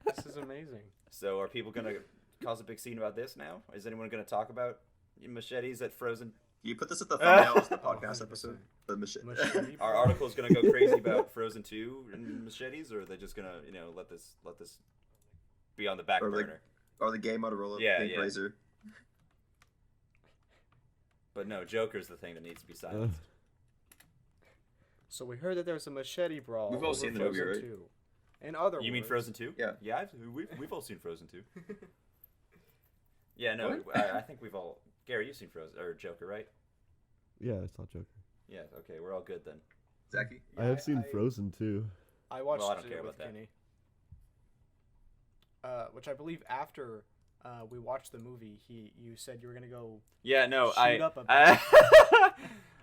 This is amazing. So, are people gonna cause a big scene about this now? Is anyone gonna talk about machetes at Frozen? Can you put this at the thumbnail of the Oh, podcast 100%. episode? The machine. Machete Our brawl. article is gonna go crazy about Frozen 2 and machetes, or are they just gonna let this be on the back Or, like, burner? Or the gay Motorola Yeah, Pink yeah. Razor. But no, Joker's the thing that needs to be silenced. So we heard that there's a machete brawl. We've all over seen the movie, Frozen right? 2. In other You mean words, Frozen 2? Yeah. Yeah, we've all seen Frozen 2. Yeah, no, What? I think we've all. Gary, you've seen Frozen or Joker, right? Yeah, I saw Joker. Yeah. Okay, we're all good then. Zachy? I have seen Frozen too. I watched Well, I don't it care with about that. Kenny. Which I believe after we watched the movie, you said you were gonna go. Yeah, no, Shoot up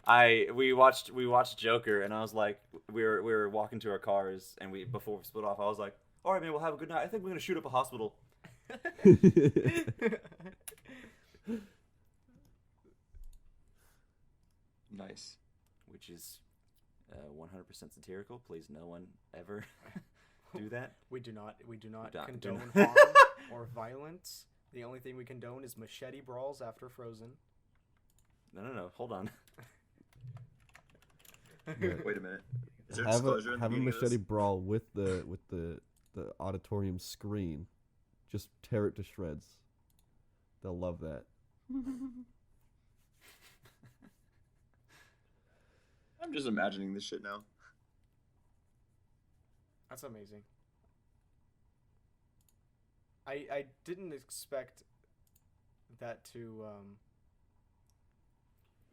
a we watched Joker, and I was like, we were walking to our cars, and before we split off, I was like, all right, man, we'll have a good night. I think we're gonna shoot up a hospital. Nice. Which is 100% satirical. Please, no one ever do that. We do not Don't- condone don't. harm or violence. The only thing we condone is machete brawls after Frozen. No. Hold on. Wait a minute. Is there have disclosure a, in the have a beginning of machete this? brawl with the auditorium screen. Just tear it to shreds. They'll love that. I'm just imagining this shit now. That's amazing. I didn't expect that to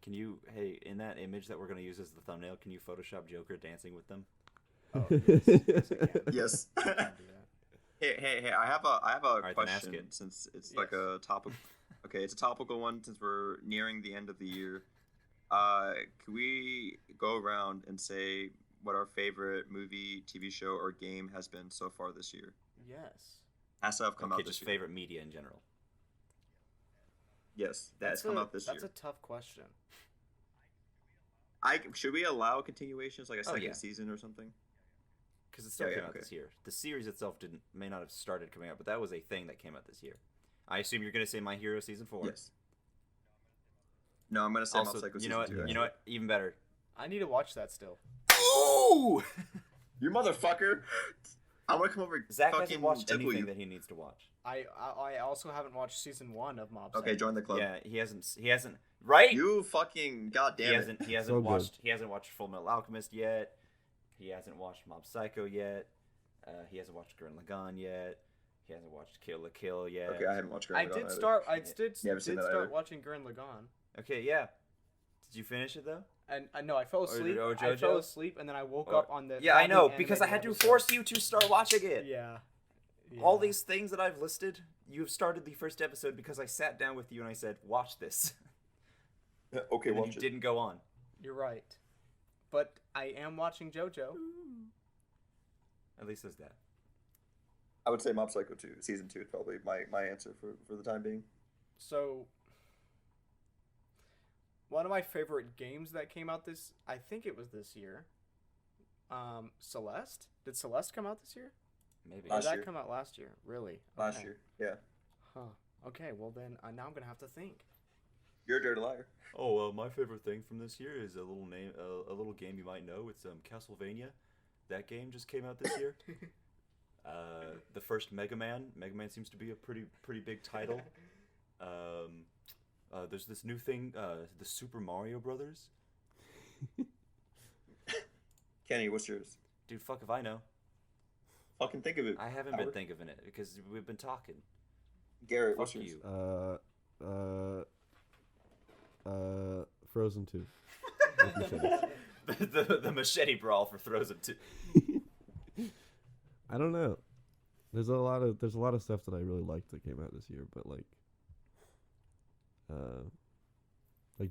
Can you, hey, in that image that we're gonna use as the thumbnail, can you Photoshop Joker dancing with them? Oh, yes, I can. Yes. I can do that. Hey! I have a right, then ask question it. since it's like Yes. a topic. Okay, it's a topical one since we're nearing the end of the year. Can we go around and say what our favorite movie, TV show, or game has been so far this year? Yes. Has to have come Okay, out this just year. favorite media in general. Yes, that's come out this year. That's a tough question. Should we allow continuations like a second yeah. season or something? Because it still Yeah, came yeah, out okay. this year. The series itself may not have started coming out, but that was a thing that came out this year. I assume you're gonna say My Hero season 4. Yes. No, I'm gonna say Also, Mob Psycho you season know what? 2. You know what? Even better. I need to watch that still. Woo! You motherfucker! I want to come over. Zach fucking hasn't watched tickle anything you. that he needs to watch. I also haven't watched season 1 of Mob Okay, Psycho. join the club. Yeah, he hasn't. Right? You fucking goddamn it. He hasn't So good. watched. He hasn't watched Full Metal Alchemist yet. He hasn't watched Mob Psycho yet. He hasn't watched Gurren Lagann yet. He hasn't watched Kill la Kill yet. Okay, I haven't watched Gurren I Lagann did either. start. I Yeah. did You haven't seen that start either? watching Gurren Lagann, Okay, yeah. Did you finish it though? and I know I fell asleep. or I fell JoJo? asleep, and then I woke Or- up on the. Yeah, I on the know because I animated had to episode. force you to start watching it. Yeah. All Yeah. these things that I've listed, you have started the first episode because I sat down with you and I said, "Watch this." Okay, And then watch you it. didn't go on. You're right, but I am watching JoJo. At least there's that. I would say Mob Psycho 2, season 2 is probably my answer for the time being. So, one of my favorite games that came out I think it was this year. Celeste? Did Celeste come out this year? Maybe. Or Last did that year. come out last year? Really? Last Okay. year, yeah. Huh. Okay, well then, now I'm gonna have to think. You're a dirty liar. Oh, my favorite thing from this year is a little game you might know. It's Castlevania. That game just came out this year. The first Mega Man. Mega Man seems to be a pretty big title. There's this new thing, the Super Mario Brothers. Kenny, what's yours? Dude, fuck if I know. Fucking think of it. I haven't been Howard. thinking of it because we've been talking. Garrett, Fuck what's yours? you. Frozen 2. the machete brawl for Frozen 2. I don't know. There's a lot of stuff that I really liked that came out this year, but like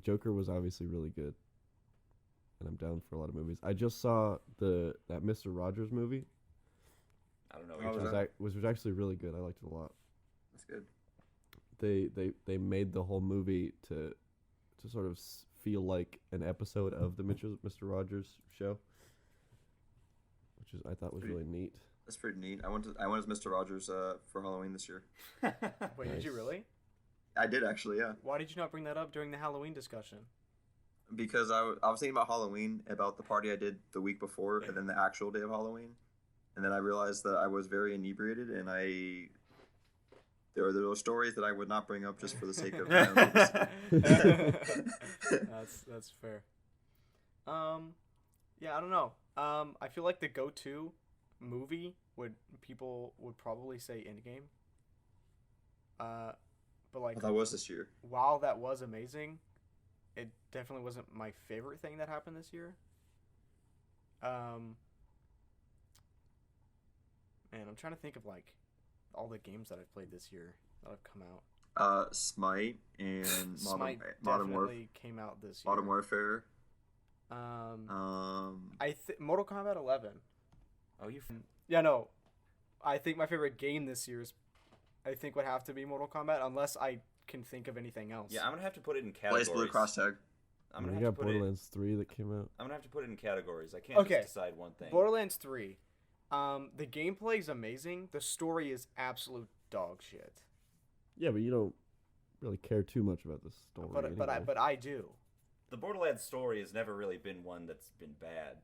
Joker was obviously really good, and I'm down for a lot of movies. I just saw that Mr. Rogers movie, I don't know. How What was you're that? which was actually really good. I liked it a lot. That's good. They made the whole movie to sort of feel like an episode of the Mr. Rogers show, which I thought was really neat. That's pretty neat. I went as Mr. Rogers for Halloween this year. Wait, did you Nice. really? I did actually, yeah. Why did you not bring that up during the Halloween discussion? Because I was thinking about Halloween, about the party I did the week before, and then the actual day of Halloween, and then I realized that I was very inebriated, and there were stories that I would not bring up just for the sake of. That's fair. Yeah, I don't know. I feel like the go-to movie people would probably say Endgame. But like, That was this year. while that was amazing, it definitely wasn't my favorite thing that happened this year. Man, I'm trying to think of like all the games that I've played this year that have come out. Smite and Smite Modern definitely came out this year. Modern Warfare. Mortal Kombat 11. Oh, Yeah, no. I think my favorite game this year I think would have to be Mortal Kombat, unless I can think of anything else. Yeah, I'm gonna have to put it in categories. Blaze Blue Cross Tag. I'm We gonna got have to put it. Borderlands 3 that came out. I'm gonna have to put it in categories. I can't Okay. just decide one thing. Borderlands 3. The gameplay is amazing. The story is absolute dog shit. Yeah, but you don't really care too much about the story. But I do. The Borderlands story has never really been one that's been bad.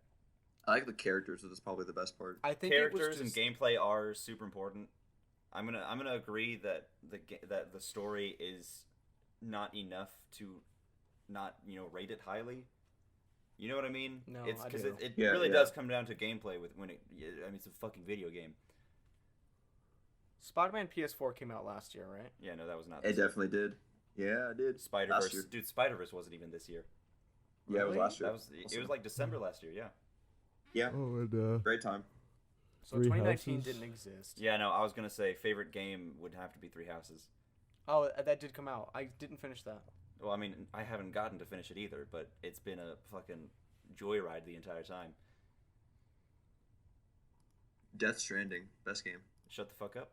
I like the characters. That's probably the best part. I think Characters it was just, and gameplay are super important. I'm gonna agree that the story is not enough to not rate it highly. You know what I mean? No, it's I because do. it Yeah, really yeah. does come down to gameplay with when it's a fucking video game. Spider-Man PS4 came out last year, right? Yeah, no, that was not. It definitely did. Yeah, it did. Spider-Verse, Last year. dude. Spider-Verse wasn't even this year. Yeah, it was Really? last year. It was like December last year. Yeah. Yeah, Oh, and great time. So Three 2019 Houses. didn't exist. Yeah, no, I was gonna say favorite game would have to be Three Houses. Oh, that did come out. I didn't finish that. Well, I mean, I haven't gotten to finish it either, but it's been a fucking joyride the entire time. Death Stranding, best game. Shut the fuck up.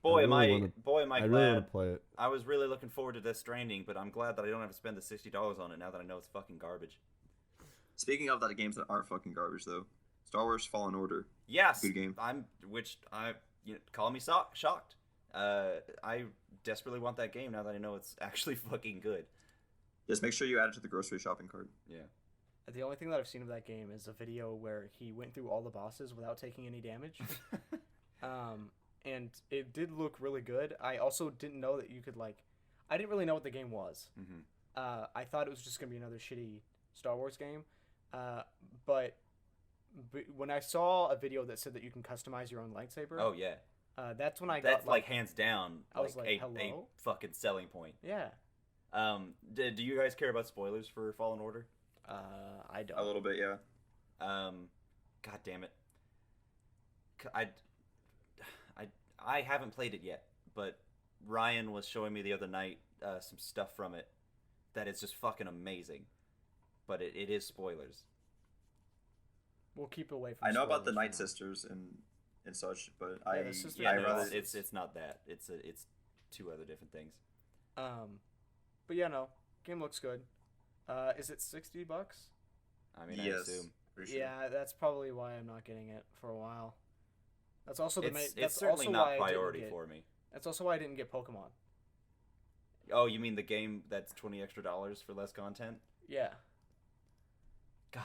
Boy, am really I wanna- boy am I I really glad. want to play it. I was really looking forward to Death Stranding, but I'm glad that I don't have to spend the $60 on it now that I know it's fucking garbage. Speaking of that, games that aren't fucking garbage though, Star Wars Fallen Order. Yes, Good game. Call me shocked. I desperately want that game now that I know it's actually fucking good. Just make sure you add it to the grocery shopping cart. Yeah. The only thing that I've seen of that game is a video where he went through all the bosses without taking any damage. And it did look really good. I also didn't know that you could I didn't really know what the game was. Mm-hmm. I thought it was just gonna be another shitty Star Wars game. But when I saw a video that said that you can customize your own lightsaber, Oh yeah, that's when I that's got like hands down I was a hello? fucking selling point. yeah. Do you guys care about spoilers for Fallen Order? I don't. A little bit, yeah. God damn it. I haven't played it yet, but Ryan was showing me the other night some stuff from it that is just fucking amazing. But it is spoilers. We'll keep away from. I know about the spoilers Night for now. Sisters and such, but the sisters Yeah, I are no, rather it's not that. It's two other different things. But yeah, no, game looks good. Is it $60? I mean, I yes. assume. Pretty sure. Yeah, that's probably why I'm not getting it for a while. That's also It's certainly not priority for me. That's also why I didn't get Pokemon. Oh, you mean the game that's $20 extra for less content? Yeah. God.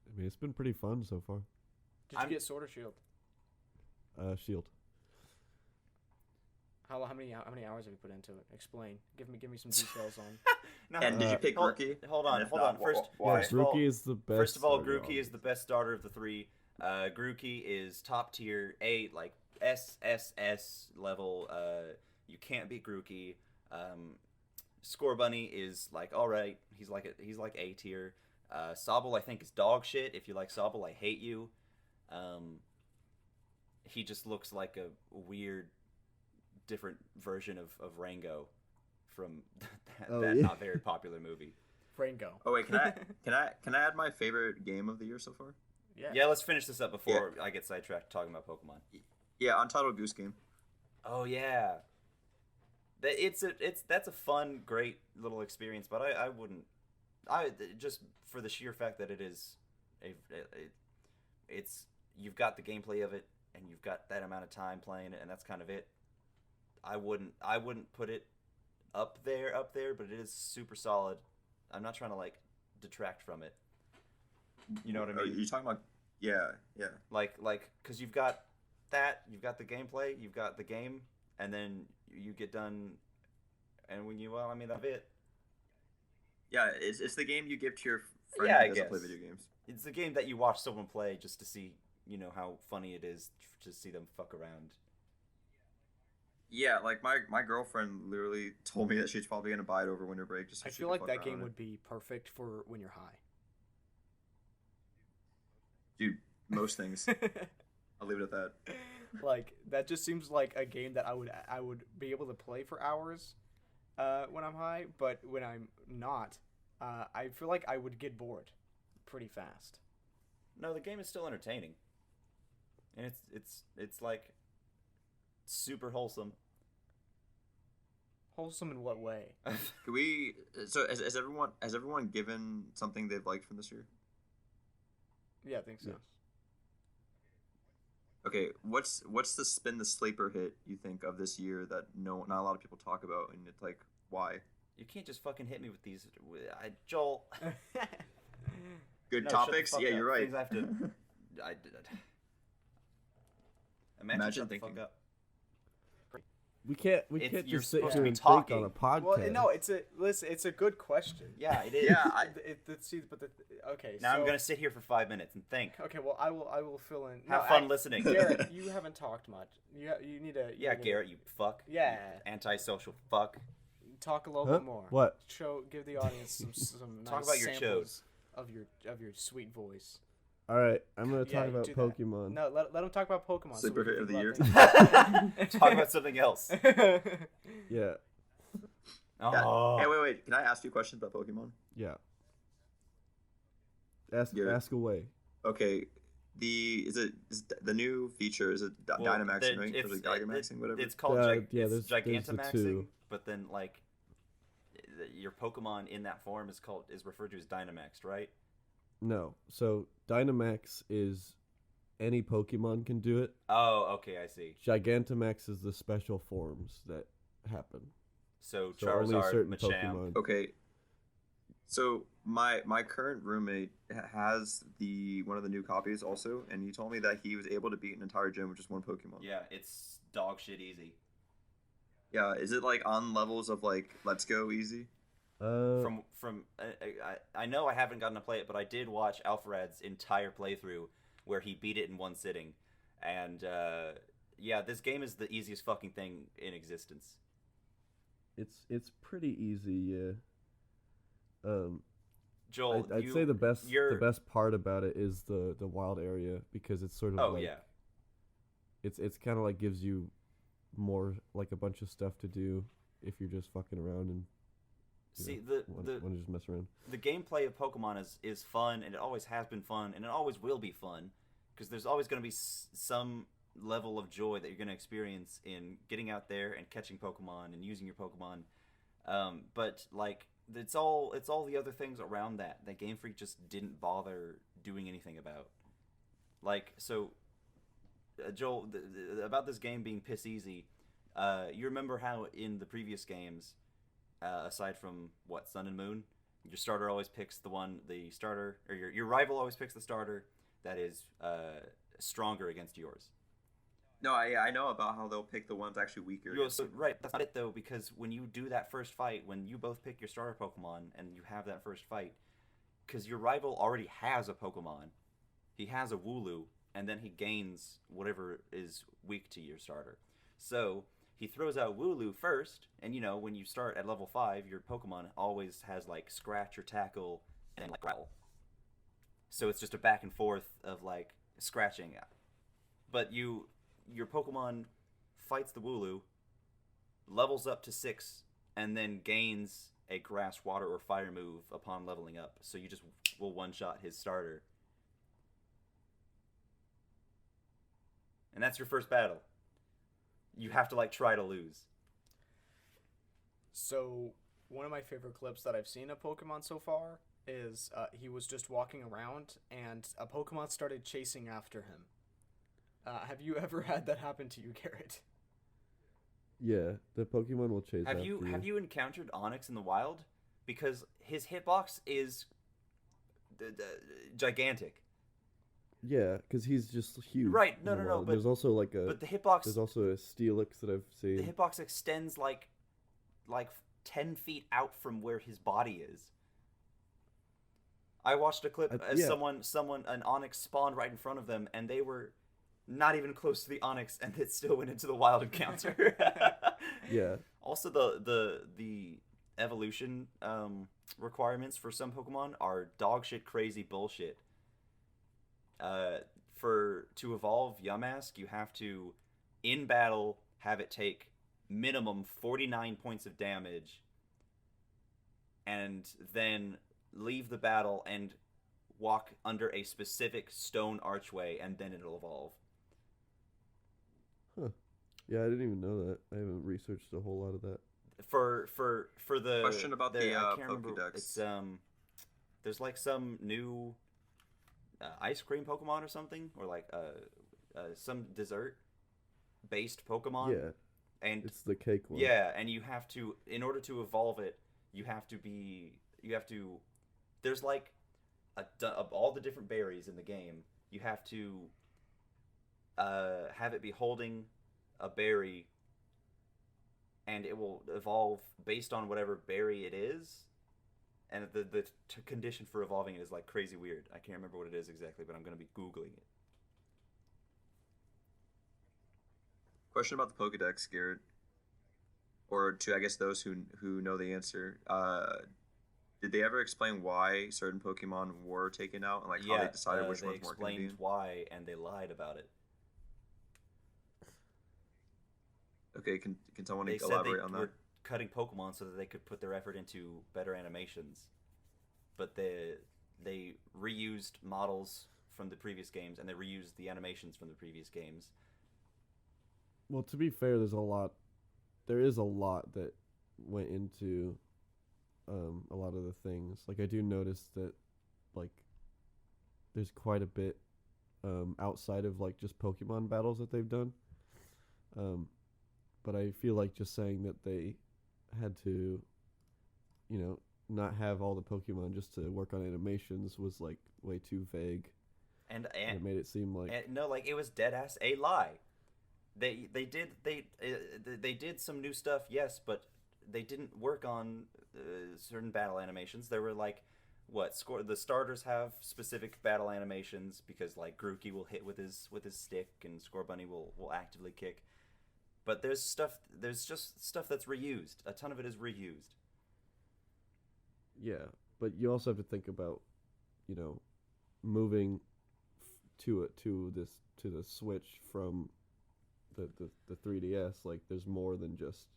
I mean, it's been pretty fun so far. Did you get Sword or Shield? Shield. How many hours have you put into it? Explain. Give me some details on. No, And did you pick hold- Grookey? Hold on, And if hold not, on. First, why? first of all, Grookey is the best. First of all, starter Grookey is on the best starter of the three. Grookey is top tier, like SSS level. You can't beat Grookey. Score Bunny is like all right. He's like A tier. Sobble I think is dog shit. If you like Sobble, I hate you. He just looks like a weird, different version of Rango from that not very popular movie. Rango. Oh wait, can I add my favorite game of the year so far? Yeah. Yeah, let's finish this up before I get sidetracked talking about Pokemon. Yeah, Untitled Goose Game. Oh yeah, that's a fun, great little experience. But I wouldn't. I just for the sheer fact that it is it's you've got the gameplay of it and you've got that amount of time playing it and that's kind of it. I wouldn't put it up there, but it is super solid. I'm not trying to like detract from it. You know what I Are mean? you talking about? Yeah. Like, because you've got that, you've got the gameplay, you've got the game, and then you get done, and when you, that's it. Yeah, it's the game you give to your friend Yeah, I who doesn't play guess. video games. It's the game that you watch someone play just to see, how funny it is to see them fuck around. Yeah, like my girlfriend literally told me that she's probably gonna buy it over winter break. Just so I she feel can like fuck that around game with it. would be perfect for when you're high. Dude, most things. I'll leave it at that. Like that just seems like a game that I would be able to play for hours when I'm high, but when I'm not, I feel like I would get bored pretty fast. No, the game is still entertaining, and it's like super wholesome. Wholesome in what way? Can we? So has everyone given something they've liked from this year? Yeah, I think so. Yes. Okay, what's the spin the sleeper hit you think of this year that not a lot of people talk about, and it's like why? You can't just fucking hit me with these, Joel. Good No, shut the topics. fuck Yeah, up. you're right. Things I have to. Imagine shut the thinking. fuck up. We can't You're just sit supposed here to be and talking. think on a podcast. Well, no, it's a good question. Yeah, it is. Yeah, Okay. Now so, I'm gonna sit here for 5 minutes and think. Okay, well, I will fill in. Have fun listening. Garrett, you haven't talked much. You need to. Yeah, Garrett, you fuck. Yeah. Antisocial fuck. Talk a little Huh? bit more. What? Give the audience some Talk nice about your samples of your sweet voice. All right, I'm gonna Yeah, talk you about do that. Pokemon. No, let them talk about Pokemon. Sleeper we can hit of think the about things. Talk about something else. Yeah, Oh. Hey, wait. Can I ask you questions about Pokemon? yeah. Ask away. Okay, is the new feature? Is it Well, Dynamaxing, right? Or like Gigamaxing, whatever. It's called Yeah, it's there's the Gigantamaxing, two. but then like your Pokemon in that form is referred to as Dynamaxed, right? No, so Dynamax is any Pokemon can do it. Oh, okay, I see. Gigantamax is the special forms that happen. So So only Charizard, certain Machamp. Pokemon. Okay. So my current roommate has the one of the new copies also, and he told me that he was able to beat an entire gym with just one Pokemon. Yeah, it's dog shit easy. Yeah, is it like on levels of like Let's Go easy? From I know I haven't gotten to play it, but I did watch Alfred's entire playthrough where he beat it in one sitting, and yeah, this game is the easiest fucking thing in existence. it's pretty easy, yeah. Um, Joel, I'd say the best part about it is the wild area because it's sort of oh like yeah, it's kind of like gives you more like a bunch of stuff to do if you're just fucking around and see want to just mess around. the gameplay of Pokemon is fun, and it always has been fun, and it always will be fun, because there's always going to be some level of joy that you're going to experience in getting out there and catching Pokemon and using your Pokemon. But like it's all the other things around that Game Freak just didn't bother doing anything about. Like so, Joel, about this game being piss easy. You remember how in the previous games, aside from what Sun and Moon, your starter always picks the starter, or your rival always picks the starter that is stronger against yours. No, I know about how they'll pick the ones actually weaker. Right, that's not it though, because when you do that first fight, when you both pick your starter Pokemon and you have that first fight, because your rival already has a Pokemon, he has a Wooloo, and then he gains whatever is weak to your starter. So he throws out Wooloo first, and when you start at level 5, your Pokemon always has like Scratch or Tackle and like Growl. So it's just a back and forth of like scratching. But your Pokemon fights the Wooloo, levels up to 6, and then gains a Grass, Water, or Fire move upon leveling up. So you just will one-shot his starter. And that's your first battle. You have to like try to lose. So one of my favorite clips that I've seen of Pokemon so far is he was just walking around and a Pokemon started chasing after him. Have you ever had that happen to you, Garrett? Yeah, the Pokemon will chase Have after you have you encountered Onix in the wild? Because his hitbox is gigantic. Yeah, because he's just huge. Right? in No, the no, no. wild. But There's also like but the hitbox there's also a Steelix that I've seen. the hitbox extends like 10 feet out from where his body is. I watched a clip as yeah. an Onix spawned right in front of them, and they were not even close to the Onix, and it still went into the wild encounter. Yeah. Also, the evolution requirements for some Pokemon are dog shit crazy bullshit. To evolve Yamask, you have to in battle have it take minimum 49 points of damage, and then leave the battle and walk under a specific stone archway, and then it'll evolve. Huh. Yeah, I didn't even know that. I haven't researched a whole lot of that. For the Question about the I can't remember. Pokédex. It's there's like some new ice cream Pokemon or something, or like some dessert based Pokemon. Yeah. And it's the cake one. Yeah, and you have to, in order to evolve it, there's like of all the different berries in the game, you have to have it be holding a berry, and it will evolve based on whatever berry it is. And the condition for evolving it is like crazy weird. I can't remember what it is exactly, but I'm going to be Googling it. Question about the Pokedex, Garrett, or to I guess those who know the answer. Did they ever explain why certain Pokemon were taken out and like how they decided which ones weren't going to be? They explained why, and they lied about it. Okay, can someone They elaborate said on they that? were cutting Pokemon so that they could put their effort into better animations, but they reused models from the previous games, and they reused the animations from the previous games. Well, to be fair, there is a lot that went into a lot of the things. Like, I do notice that, like, there's quite a bit outside of, like, just Pokemon battles that they've done. But I feel like just saying that they had to, not have all the Pokemon just to work on animations was like way too vague. And It made it seem like no, like it was dead ass a lie. They did some new stuff, yes, but they didn't work on certain battle animations. There were like the starters have specific battle animations because like Grookey will hit with his stick and Scorbunny will actively kick. But there's just stuff that's reused. A ton of it is reused. yeah, but you also have to think about, you know, moving to the Switch from the 3DS. Like there's more than just,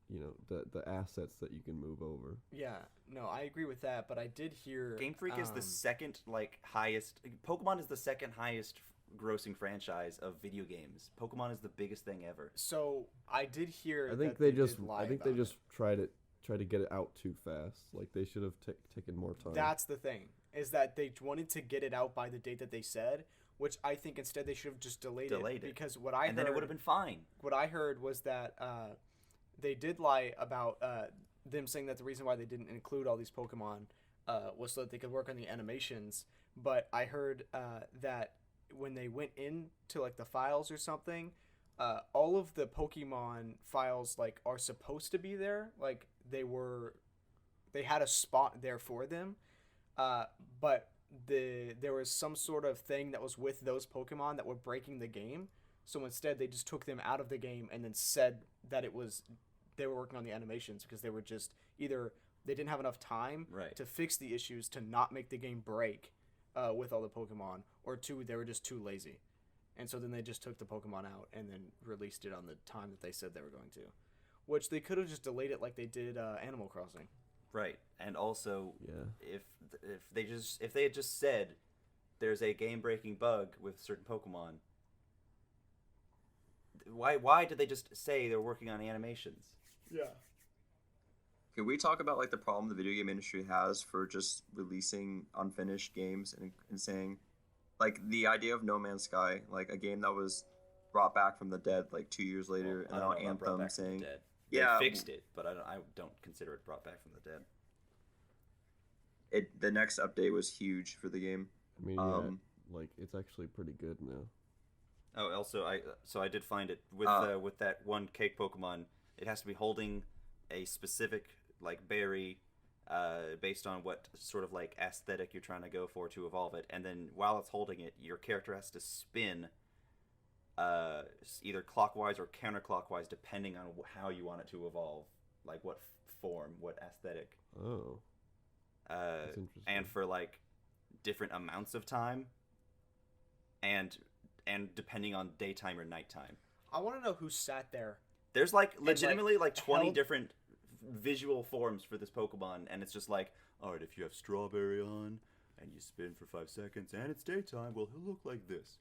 you know, the assets that you can move over. Yeah, no, I agree with that, but I did hear Game Freak is the second highest. Pokemon is the second highest grossing franchise of video games. Pokemon is the biggest thing ever. So I did hear. I think that they did just lie I think about they just it. tried to get it out too fast. Like they should have taken more time. That's the thing, is that they wanted to get it out by the date that they said, which I think instead they should have just delayed it. Because what I heard, then it would have been fine. What I heard was that they did lie about them saying that the reason why they didn't include all these Pokemon was so that they could work on the animations. But I heard that when they went into like the files or something, all of the Pokemon files like are supposed to be there. Like they had a spot there for them, but there was some sort of thing that was with those Pokemon that were breaking the game. So instead, they just took them out of the game and then said that they were working on the animations because they were just either they didn't have enough time to fix the issues to not make the game break with all the Pokemon, or two, they were just too lazy. And so then they just took the Pokemon out and then released it on the time that they said they were going to, which they could have just delayed it like they did Animal Crossing. Right, and also, Yeah. if they had just said there's a game-breaking bug with certain Pokemon, why did they just say they're working on animations? Yeah. Can we talk about like the problem the video game industry has for just releasing unfinished games and saying, like the idea of No Man's Sky, like a game that was brought back from the dead like 2 years later, and now Anthem saying, They fixed it, but I don't consider it brought back from the dead. The next update was huge for the game. I mean, like it's actually pretty good now. Oh, also I did find it with that one cake Pokemon. It has to be holding a specific like berry, based on what sort of like aesthetic you're trying to go for to evolve it, and then while it's holding it, your character has to spin, either clockwise or counterclockwise depending on how you want it to evolve, like what form, what aesthetic. Oh. That's interesting. And for like different amounts of time, and depending on daytime or nighttime. I want to know who sat there. There's like legitimately like 20 held... different visual forms for this Pokemon, and it's just like, all right, if you have Strawberry on and you spin for 5 seconds and it's daytime, well, he'll look like this.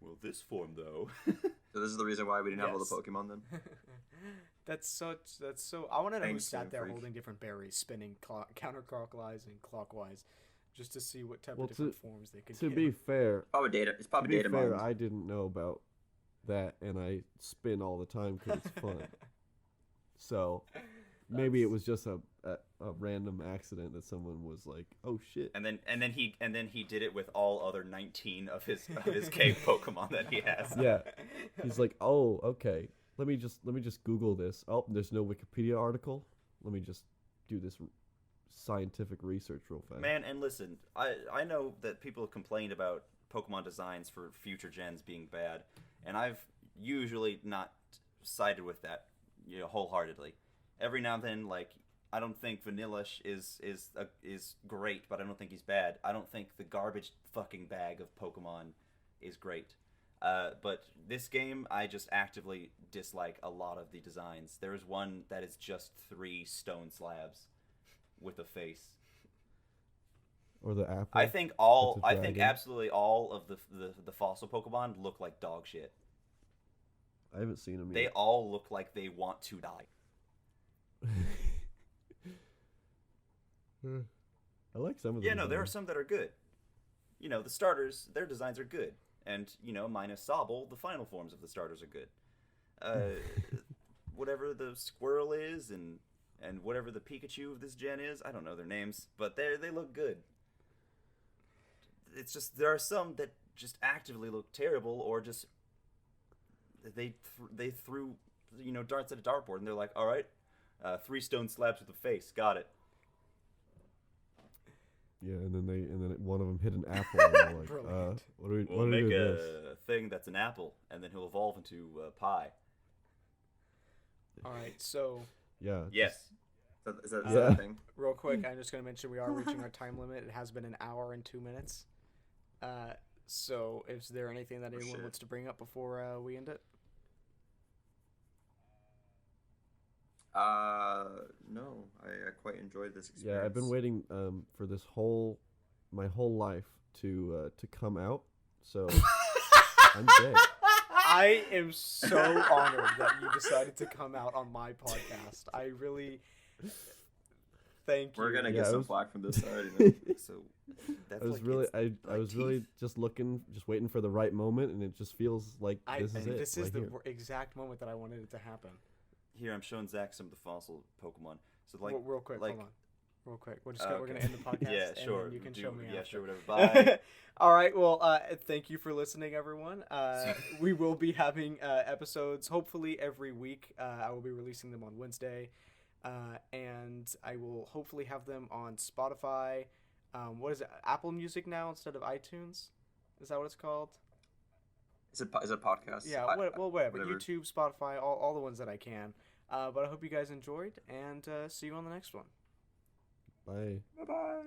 Well, this form though. So this is the reason why we didn't have all the Pokemon then. That's so. I want to know who Thanks, sat there Freak. holding different berries, spinning counterclockwise and clockwise, just to see what type of different forms they could. To get. be fair, It's probably data fair, mined. I didn't know about that, and I spin all the time because it's fun. So maybe it was just a random accident that someone was like, "Oh shit!" And then he did it with all other 19 of his cave Pokemon that he has. Yeah, he's like, "Oh, okay. Let me just Google this. Oh, there's no Wikipedia article. Let me just do this scientific research real fast." Man, and listen, I know that people have complained about Pokemon designs for future gens being bad, and I've usually not sided with that, wholeheartedly. Every now and then, like, I don't think Vanillish is great, but I don't think he's bad. I don't think the garbage fucking bag of Pokemon is great. But this game, I just actively dislike a lot of the designs. There is one that is just 3 stone slabs with a face. Or the apple. I think absolutely all of the fossil Pokemon look like dog shit. I haven't seen them yet. They all look like they want to die. I like some of them. Yeah, no, there are some that are good. The starters, their designs are good. And, minus Sobble, the final forms of the starters are good. Whatever the squirrel is, and And whatever the Pikachu of this gen is, I don't know their names, but they look good. It's just there are some that just actively look terrible, or just they threw darts at a dartboard, and they're like, all right, 3 stone slabs with a face, got it. Yeah, and then one of them hit an apple, and they're like, Brilliant. what We'll do we make do a with this? thing that's an apple, and then he'll evolve into pie. All right, so Yeah. Yes. Is that Yeah. the thing? real quick, I'm just going to mention we are reaching our time limit. It has been an hour and 2 minutes. So is there anything that anyone shit. wants to bring up before we end it? No, I quite enjoyed this experience. Yeah, I've been waiting for this my whole life to come out. So I'm gay. I am so honored that you decided to come out on my podcast. I really thank you. We're gonna Yeah, get I some was- flack from this side. You know? So I that's was like really it's I was really just waiting for the right moment, and it just feels like this is it. This is right the here. exact moment that I wanted it to happen. Here I'm showing Zach some of the fossil Pokemon. So like Real quick, like, hold on. Real quick. We're okay. gonna end the podcast. Yeah, and sure. then you can show me. Yeah, after. sure. Whatever. Bye. All right. Well, thank you for listening, everyone. We will be having episodes hopefully every week. I will be releasing them on Wednesday, and I will hopefully have them on Spotify. What is it? Apple Music now instead of iTunes? Is that what it's called? Is it a podcast? Yeah. Whatever. whatever. YouTube, Spotify, all the ones that I can. But I hope you guys enjoyed, and see you on the next one. Bye. Bye bye.